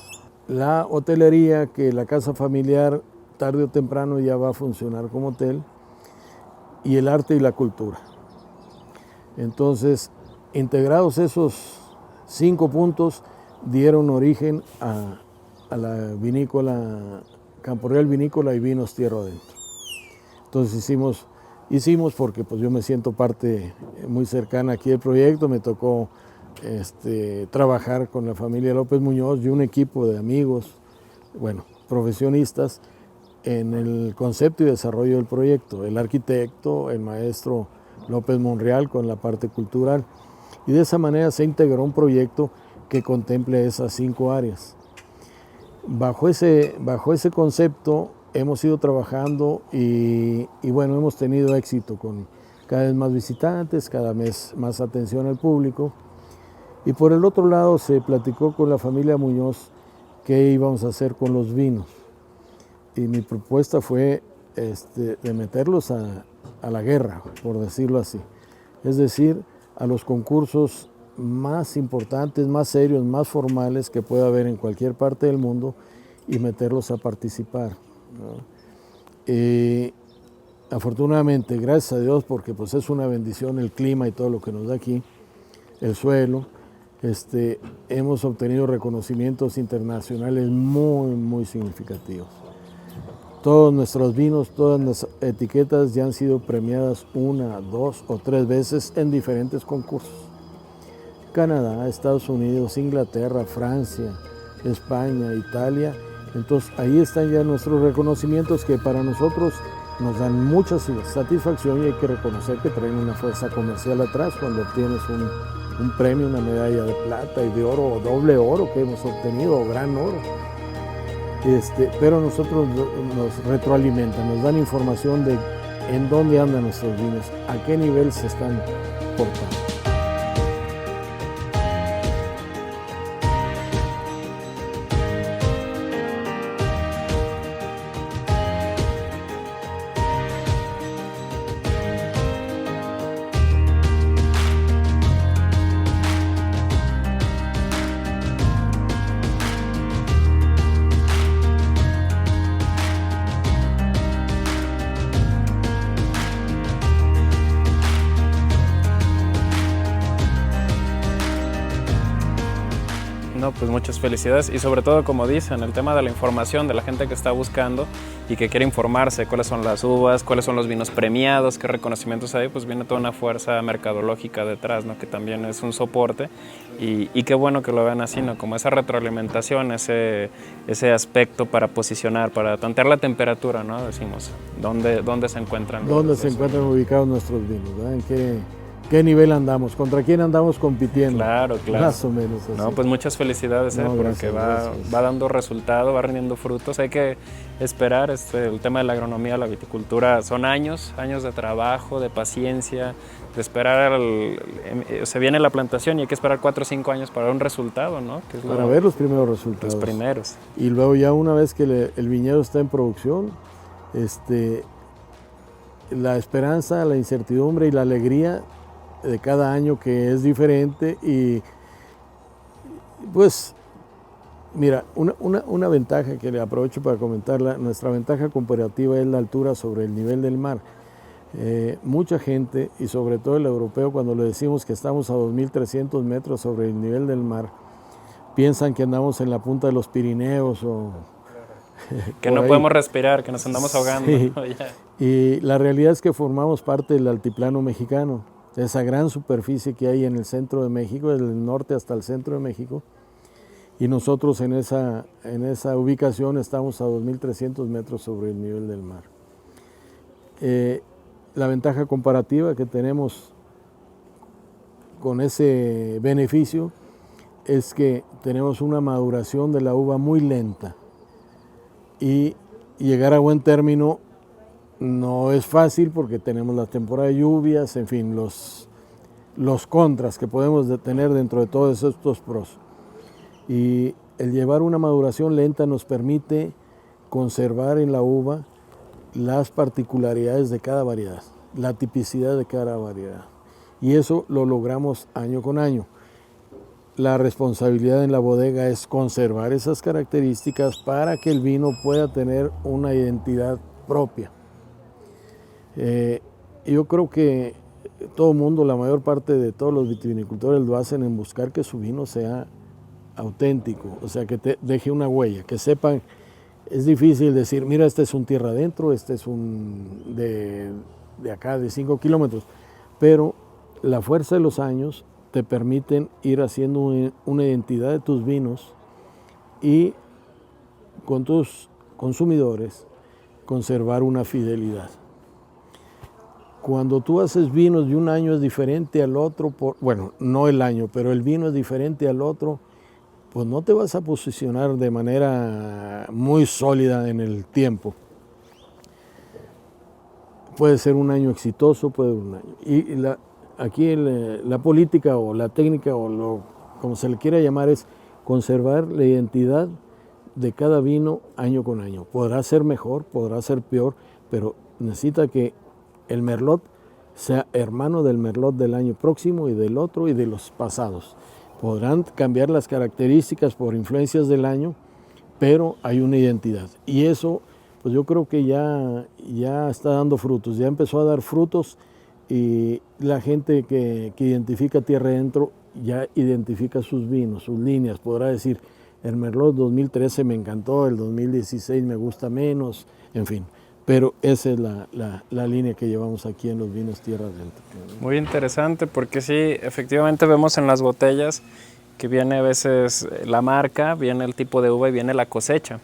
La hotelería, que la casa familiar tarde o temprano ya va a funcionar como hotel, y el arte y la cultura. Entonces, integrados esos 5 puntos, dieron origen a la vinícola, Campo Real Vinícola y Vinos Tierra Adentro. Entonces hicimos porque pues yo me siento parte muy cercana aquí del proyecto, me tocó trabajar con la familia López Muñoz y un equipo de amigos, bueno, profesionistas, en el concepto y desarrollo del proyecto. El arquitecto, el maestro López Monreal con la parte cultural. Y de esa manera se integró un proyecto que contemple esas 5 áreas. Bajo ese concepto hemos ido trabajando y bueno, hemos tenido éxito con cada vez más visitantes, cada vez más atención al público. Y por el otro lado se platicó con la familia Muñoz qué íbamos a hacer con los vinos. Y mi propuesta fue de meterlos a la guerra, por decirlo así. Es decir, a los concursos más importantes, más serios, más formales que pueda haber en cualquier parte del mundo y meterlos a participar, ¿no? Afortunadamente, gracias a Dios, porque pues es una bendición el clima y todo lo que nos da aquí, el suelo, hemos obtenido reconocimientos internacionales muy, muy significativos. Todos nuestros vinos, todas las etiquetas ya han sido premiadas 1, 2 o 3 veces en diferentes concursos. Canadá, Estados Unidos, Inglaterra, Francia, España, Italia. Entonces ahí están ya nuestros reconocimientos que para nosotros nos dan mucha satisfacción y hay que reconocer que traen una fuerza comercial atrás cuando obtienes un premio, una medalla de plata y de oro o doble oro que hemos obtenido o gran oro. Pero nosotros nos retroalimentan, nos dan información de en dónde andan nuestros vinos, a qué nivel se están portando. No, pues muchas felicidades y sobre todo, como dicen, el tema de la información de la gente que está buscando y que quiere informarse cuáles son las uvas, cuáles son los vinos premiados, qué reconocimientos hay, pues viene toda una fuerza mercadológica detrás, ¿no? Que también es un soporte y qué bueno que lo vean así, ¿no? Como esa retroalimentación, ese aspecto para posicionar, para tantear la temperatura, ¿no? Decimos, ¿dónde se encuentran? ¿Dónde se encuentran ubicados nuestros vinos? ¿Verdad? ¿En qué nivel andamos? ¿Contra quién andamos compitiendo? Claro. Más o menos así. No, pues muchas felicidades, porque va dando resultado, va rindiendo frutos. Hay que esperar, el tema de la agronomía, la viticultura, son años de trabajo, de paciencia, de esperar, se viene la plantación y hay que esperar 4 o 5 años para ver un resultado, ¿no? Que es para ver los primeros resultados. Los primeros. Y luego ya una vez que el viñedo está en producción, la esperanza, la incertidumbre y la alegría de cada año que es diferente y pues mira, una ventaja que le aprovecho para comentarla, nuestra ventaja comparativa es la altura sobre el nivel del mar. Mucha gente y sobre todo el europeo cuando le decimos que estamos a 2.300 metros sobre el nivel del mar, piensan que andamos en la punta de los Pirineos o que no podemos respirar, que nos andamos ahogando. Sí. Y la realidad es que formamos parte del altiplano mexicano, esa gran superficie que hay en el centro de México, desde el norte hasta el centro de México, y nosotros en esa ubicación estamos a 2.300 metros sobre el nivel del mar. La ventaja comparativa que tenemos con ese beneficio es que tenemos una maduración de la uva muy lenta y llegar a buen término no es fácil porque tenemos la temporada de lluvias, en fin, los contras que podemos tener dentro de todos estos pros. Y el llevar una maduración lenta nos permite conservar en la uva las particularidades de cada variedad, la tipicidad de cada variedad. Y eso lo logramos año con año. La responsabilidad en la bodega es conservar esas características para que el vino pueda tener una identidad propia. Yo creo que todo el mundo, la mayor parte de todos los vitivinicultores lo hacen en buscar que su vino sea auténtico, o sea, que te deje una huella, que sepan. Es difícil decir, mira, este es un tierra adentro, este es un de acá de 5 kilómetros, pero la fuerza de los años te permiten ir haciendo una identidad de tus vinos y con tus consumidores conservar una fidelidad. cuando tú haces vinos de un año es diferente al otro, bueno, no el año, pero el vino es diferente al otro, pues no te vas a posicionar de manera muy sólida en el tiempo. Puede ser un año exitoso, puede ser un año. Y aquí la política o la técnica o como se le quiera llamar es conservar la identidad de cada vino año con año. Podrá ser mejor, podrá ser peor, pero necesita que el merlot sea hermano del merlot del año próximo y del otro y de los pasados. Podrán cambiar las características por influencias del año, pero hay una identidad. Y eso, pues yo creo que ya está dando frutos, ya empezó a dar frutos y la gente que identifica Tierra Adentro ya identifica sus vinos, sus líneas. Podrá decir, el merlot 2013 me encantó, el 2016 me gusta menos, en fin. Pero esa es la línea que llevamos aquí en los vinos Tierra Adentro. Muy interesante porque sí, efectivamente vemos en las botellas que viene a veces la marca, viene el tipo de uva y viene la cosecha.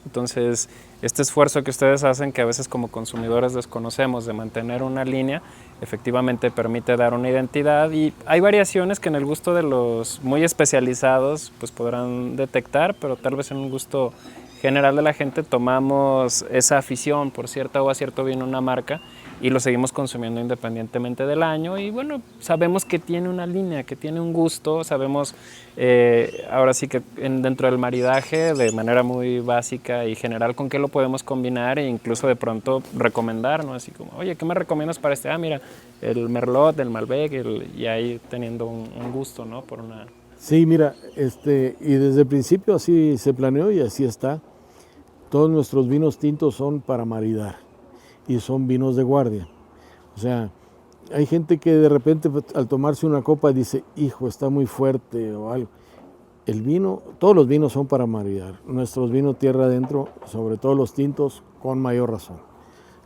Entonces, este esfuerzo que ustedes hacen, que a veces como consumidores desconocemos, de mantener una línea, efectivamente permite dar una identidad y hay variaciones que en el gusto de los muy especializados pues podrán detectar, pero tal vez en un gusto general de la gente tomamos esa afición por cierta uva, cierto vino, una marca y lo seguimos consumiendo independientemente del año y bueno, sabemos que tiene una línea, que tiene un gusto, sabemos ahora sí que dentro del maridaje de manera muy básica y general con qué lo podemos combinar e incluso de pronto recomendar, ¿no? Así como, oye, ¿qué me recomiendas para este? Ah, mira, el Merlot, el Malbec, y ahí teniendo un gusto, ¿no? Por una... Sí, mira, y desde el principio así se planeó y así está. Todos nuestros vinos tintos son para maridar y son vinos de guardia. O sea, hay gente que de repente al tomarse una copa dice, hijo, está muy fuerte o algo. El vino, todos los vinos son para maridar. Nuestros vinos Tierra Adentro, sobre todo los tintos, con mayor razón.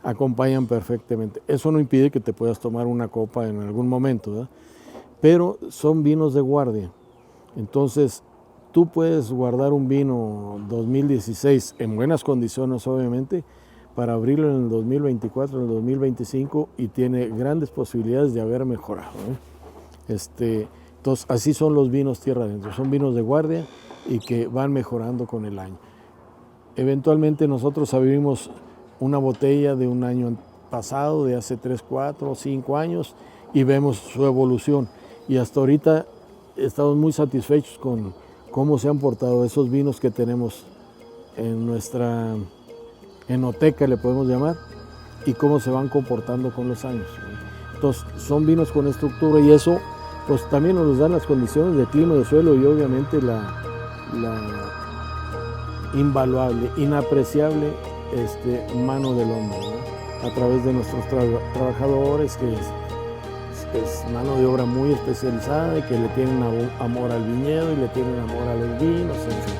Acompañan perfectamente. Eso no impide que te puedas tomar una copa en algún momento, ¿verdad? Pero son vinos de guardia. Entonces, tú puedes guardar un vino 2016 en buenas condiciones, obviamente, para abrirlo en el 2024, en el 2025, y tiene grandes posibilidades de haber mejorado, ¿eh? Entonces, así son los vinos Tierra Adentro. Son vinos de guardia y que van mejorando con el año. Eventualmente nosotros abrimos una botella de un año pasado, de hace 3, 4, 5 años, y vemos su evolución. Y hasta ahorita estamos muy satisfechos con cómo se han portado esos vinos que tenemos en nuestra enoteca, le podemos llamar, y cómo se van comportando con los años. Entonces, son vinos con estructura y eso pues también nos dan las condiciones de clima, de suelo y obviamente la invaluable, inapreciable mano del hombre, ¿no? A través de nuestros trabajadores, que es mano de obra muy especializada y que le tienen amor al viñedo y le tienen amor a los vinos, en fin.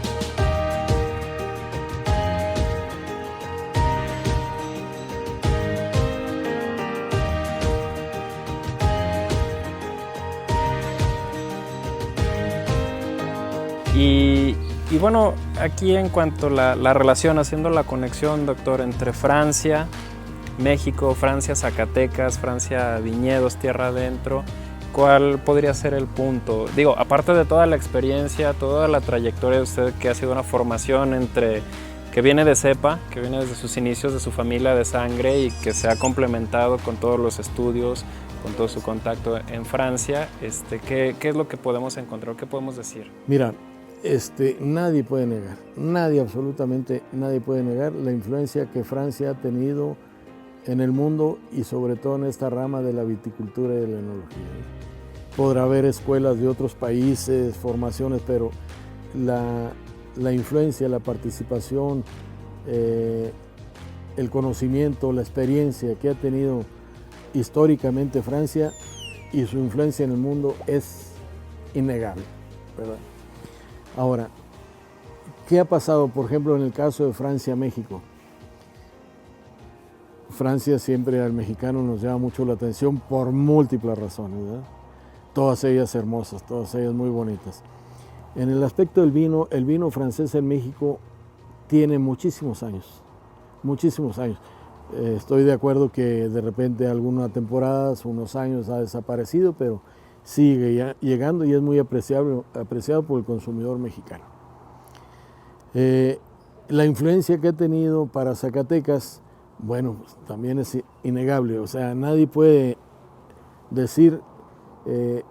Y bueno, aquí en cuanto a la relación, haciendo la conexión, doctor, entre Francia, México, Francia, Zacatecas, Francia, viñedos, Tierra Adentro, ¿cuál podría ser el punto? Digo, aparte de toda la experiencia, toda la trayectoria de usted, que ha sido una formación que viene de cepa, que viene desde sus inicios, de su familia de sangre y que se ha complementado con todos los estudios, con todo su contacto en Francia, ¿qué es lo que podemos encontrar? ¿Qué podemos decir? Mira, nadie puede negar, absolutamente nadie puede negar la influencia que Francia ha tenido en el mundo y sobre todo en esta rama de la viticultura y de la enología. Podrá haber escuelas de otros países, formaciones, pero la influencia, la participación, el conocimiento, la experiencia que ha tenido históricamente Francia y su influencia en el mundo es innegable, ¿verdad? Ahora, ¿qué ha pasado, por ejemplo, en el caso de Francia-México? Francia siempre al mexicano nos llama mucho la atención por múltiples razones, ¿verdad? Todas ellas hermosas, todas ellas muy bonitas. En el aspecto del vino, el vino francés en México tiene muchísimos años, muchísimos años. Estoy de acuerdo que de repente algunas temporadas, unos años ha desaparecido, pero sigue llegando y es muy apreciado por el consumidor mexicano. La influencia que ha tenido para Zacatecas, bueno, pues, también es innegable. O sea, nadie puede decir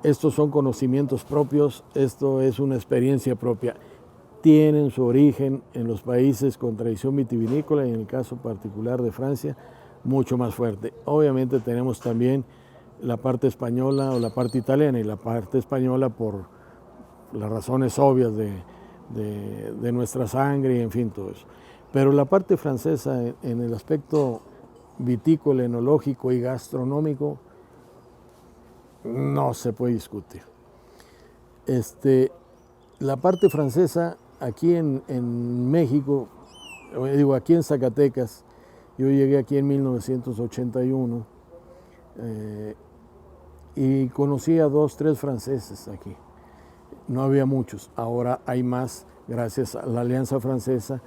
estos son conocimientos propios, esto es una experiencia propia. Tienen su origen en los países con tradición vitivinícola y en el caso particular de Francia, mucho más fuerte. Obviamente tenemos también la parte española o la parte italiana, y la parte española por las razones obvias de nuestra sangre y en fin todo eso. Pero la parte francesa en el aspecto vitícola, enológico y gastronómico no se puede discutir. La parte francesa aquí en México, digo aquí en Zacatecas, yo llegué aquí en 1981 y conocí a 2, 3 franceses aquí. No había muchos, ahora hay más gracias a la Alianza Francesa,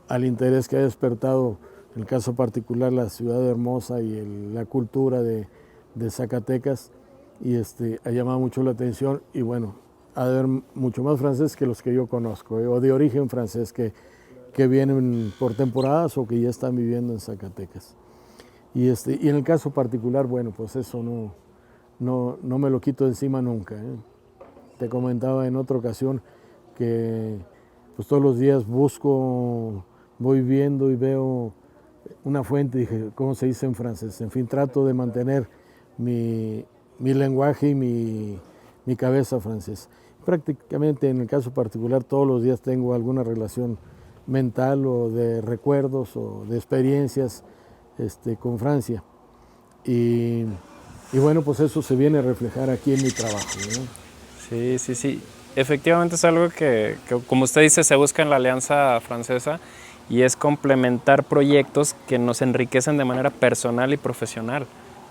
al interés que ha despertado, en el caso particular, la ciudad hermosa y la cultura de Zacatecas, y ha llamado mucho la atención, y bueno, ha de haber mucho más franceses que los que yo conozco, o de origen francés, que vienen por temporadas o que ya están viviendo en Zacatecas. Y en el caso particular, bueno, pues eso no me lo quito de encima nunca, ¿eh? Te comentaba en otra ocasión que pues todos los días voy viendo y veo una fuente, dije, ¿cómo se dice en francés? En fin, trato de mantener mi lenguaje y mi cabeza francesa. Prácticamente en el caso particular todos los días tengo alguna relación mental o de recuerdos o de experiencias con Francia. Y bueno, pues eso se viene a reflejar aquí en mi trabajo, ¿no? Sí. Efectivamente es algo que, como usted dice, se busca en la Alianza Francesa y es complementar proyectos que nos enriquecen de manera personal y profesional.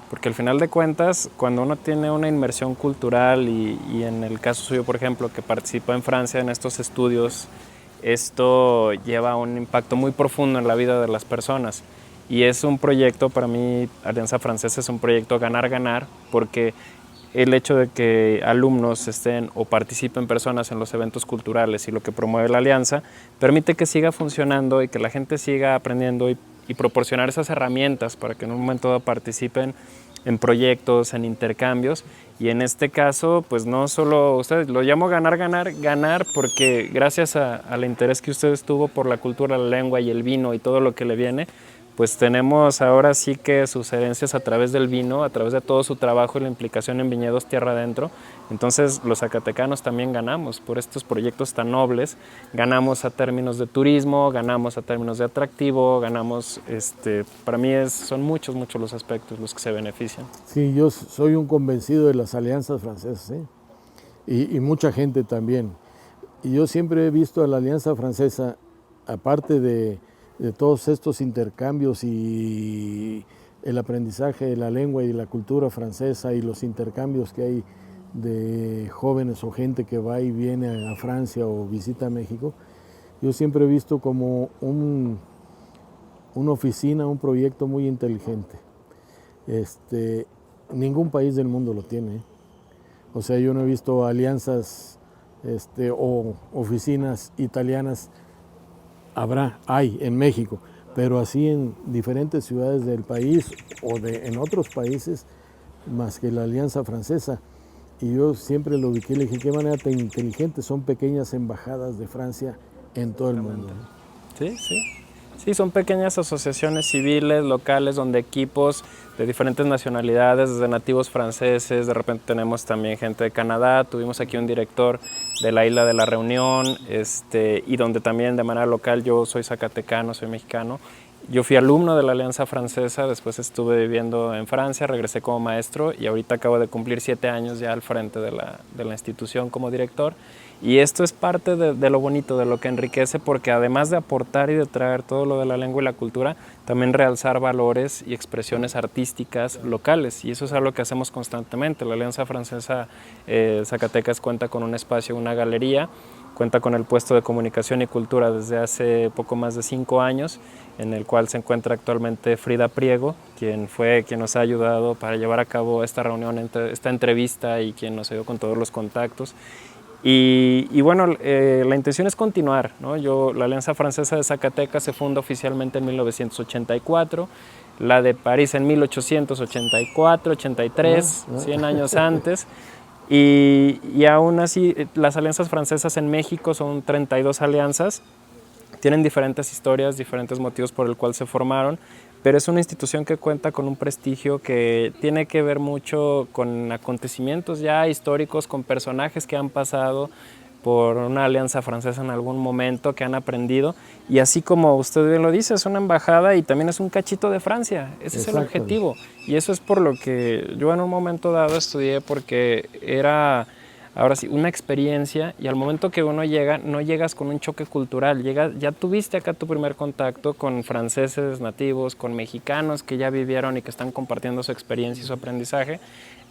Porque al final de cuentas, cuando uno tiene una inmersión cultural y en el caso suyo, por ejemplo, que participa en Francia en estos estudios, esto lleva un impacto muy profundo en la vida de las personas. Y es un proyecto, para mí, Alianza Francesa es un proyecto ganar-ganar, porque el hecho de que alumnos estén o participen personas en los eventos culturales y lo que promueve la Alianza permite que siga funcionando y que la gente siga aprendiendo y proporcionar esas herramientas para que en un momento dado participen en proyectos, en intercambios. Y en este caso, pues no solo ustedes, lo llamo ganar porque gracias al interés que ustedes tuvo por la cultura, la lengua y el vino y todo lo que le viene, pues tenemos ahora sí que sus herencias a través del vino, a través de todo su trabajo y la implicación en viñedos tierra adentro. Entonces los zacatecanos también ganamos por estos proyectos tan nobles, ganamos a términos de turismo, ganamos a términos de atractivo, ganamos, para mí son muchos los aspectos los que se benefician. Sí, yo soy un convencido de las alianzas francesas, ¿eh? y mucha gente también. Y yo siempre he visto a la Alianza Francesa, aparte de todos estos intercambios y el aprendizaje de la lengua y la cultura francesa y los intercambios que hay de jóvenes o gente que va y viene a Francia o visita México, yo siempre he visto como una oficina, un proyecto muy inteligente. Ningún país del mundo lo tiene, ¿eh? O sea, yo no he visto alianzas o oficinas italianas. Hay en México, pero así en diferentes ciudades del país o en otros países más que la Alianza Francesa. Y yo siempre lo ubiqué y le dije, qué manera tan inteligente, son pequeñas embajadas de Francia en todo el mundo. Sí, son pequeñas asociaciones civiles, locales, donde equipos de diferentes nacionalidades, desde nativos franceses, de repente tenemos también gente de Canadá, tuvimos aquí un director de la isla de la Reunión, y donde también de manera local yo soy zacatecano, soy mexicano. Yo fui alumno de la Alianza Francesa, después estuve viviendo en Francia, regresé como maestro y ahorita acabo de cumplir 7 años ya al frente de la institución como director. Y esto es parte de lo bonito, de lo que enriquece, porque además de aportar y de traer todo lo de la lengua y la cultura, también realzar valores y expresiones artísticas locales. Y eso es algo que hacemos constantemente. La Alianza Francesa Zacatecas cuenta con un espacio, una galería, cuenta con el puesto de Comunicación y Cultura desde hace poco más de 5 años, en el cual se encuentra actualmente Frida Priego, quien nos ha ayudado para llevar a cabo esta reunión, esta entrevista, y quien nos ayudó con todos los contactos. Y bueno, la intención es continuar, ¿no? La Alianza Francesa de Zacatecas se funda oficialmente en 1984, la de París en 1884, 83, 100 años antes. Y aún así, las alianzas francesas en México son 32 alianzas, tienen diferentes historias, diferentes motivos por el cual se formaron, pero es una institución que cuenta con un prestigio que tiene que ver mucho con acontecimientos ya históricos, con personajes que han pasado por una alianza francesa en algún momento, que han aprendido, y así como usted bien lo dice, es una embajada y también es un cachito de Francia, ese es el objetivo, y eso es por lo que yo en un momento dado estudié, porque era, ahora sí, una experiencia, y al momento que uno llega, no llegas con un choque cultural, ya tuviste acá tu primer contacto con franceses nativos, con mexicanos que ya vivieron y que están compartiendo su experiencia y su aprendizaje.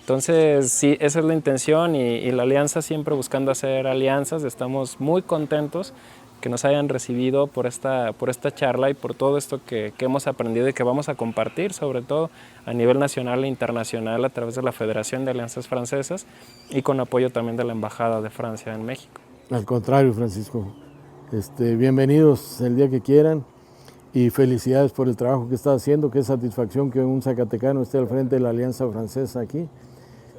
Entonces, sí, esa es la intención, y la alianza siempre buscando hacer alianzas. Estamos muy contentos que nos hayan recibido por esta charla y por todo esto que hemos aprendido y que vamos a compartir, sobre todo a nivel nacional e internacional a través de la Federación de Alianzas Francesas y con apoyo también de la Embajada de Francia en México. Al contrario, Francisco, bienvenidos el día que quieran, y felicidades por el trabajo que está haciendo. Qué satisfacción que un zacatecano esté al frente de la Alianza Francesa aquí.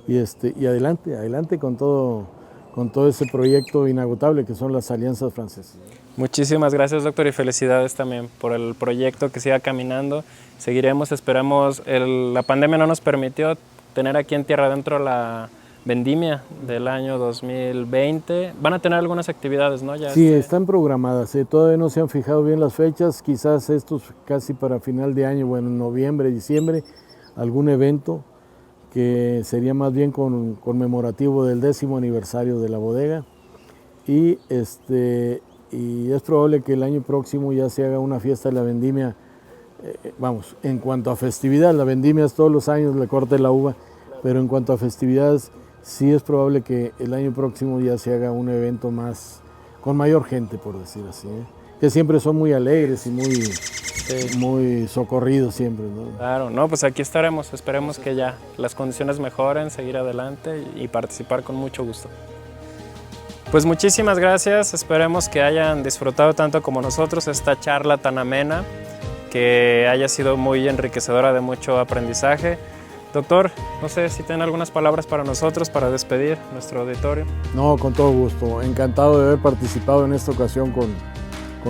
Y adelante con todo ese proyecto inagotable que son las alianzas francesas. Muchísimas gracias, doctor, y felicidades también por el proyecto, que siga caminando. Seguiremos, esperamos. La pandemia no nos permitió tener aquí en Tierra Adentro la vendimia del año 2020. Van a tener algunas actividades, ¿no? Sí, están programadas. Todavía no se han fijado bien las fechas. Quizás estos casi para final de año, bueno, en noviembre, diciembre, algún evento que sería más bien conmemorativo del 10º aniversario de la bodega, y es probable que el año próximo ya se haga una fiesta de la vendimia. Vamos, en cuanto a festividad, la vendimia es todos los años, le corte la uva, pero en cuanto a festividades, sí es probable que el año próximo ya se haga un evento con mayor gente, por decir así, que siempre son muy alegres y muy socorridos siempre, ¿no? Claro, no, pues aquí estaremos, esperemos que ya las condiciones mejoren, seguir adelante y participar con mucho gusto. Pues muchísimas gracias, esperemos que hayan disfrutado tanto como nosotros esta charla tan amena, que haya sido muy enriquecedora, de mucho aprendizaje. Doctor, no sé si tienen algunas palabras para nosotros, para despedir nuestro auditorio. No, con todo gusto, encantado de haber participado en esta ocasión con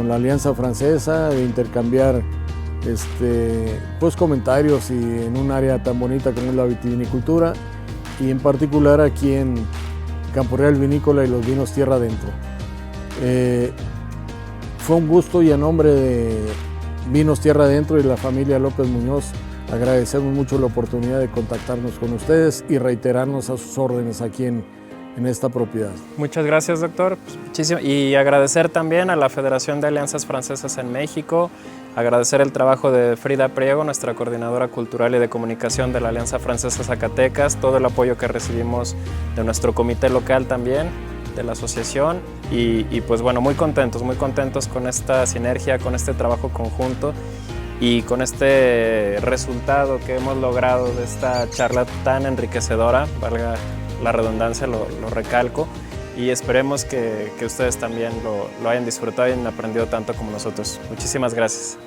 la Alianza Francesa, de intercambiar pues comentarios, y en un área tan bonita como es la vitivinicultura, y en particular aquí en Campo Real Vinícola y los vinos Tierra Adentro. Fue un gusto, y a nombre de Vinos Tierra Adentro y la familia López Muñoz, agradecemos mucho la oportunidad de contactarnos con ustedes y reiterarnos a sus órdenes aquí en esta propiedad. Muchas gracias, doctor. Muchísimo. Y agradecer también a la Federación de Alianzas Francesas en México, agradecer el trabajo de Frida Priego, nuestra coordinadora cultural y de comunicación de la Alianza Francesa Zacatecas, todo el apoyo que recibimos de nuestro comité local también, de la asociación, y pues bueno, muy contentos con esta sinergia, con este trabajo conjunto y con este resultado que hemos logrado de esta charla tan enriquecedora, valga la redundancia, lo recalco, y esperemos que ustedes también lo hayan disfrutado y hayan aprendido tanto como nosotros. Muchísimas gracias.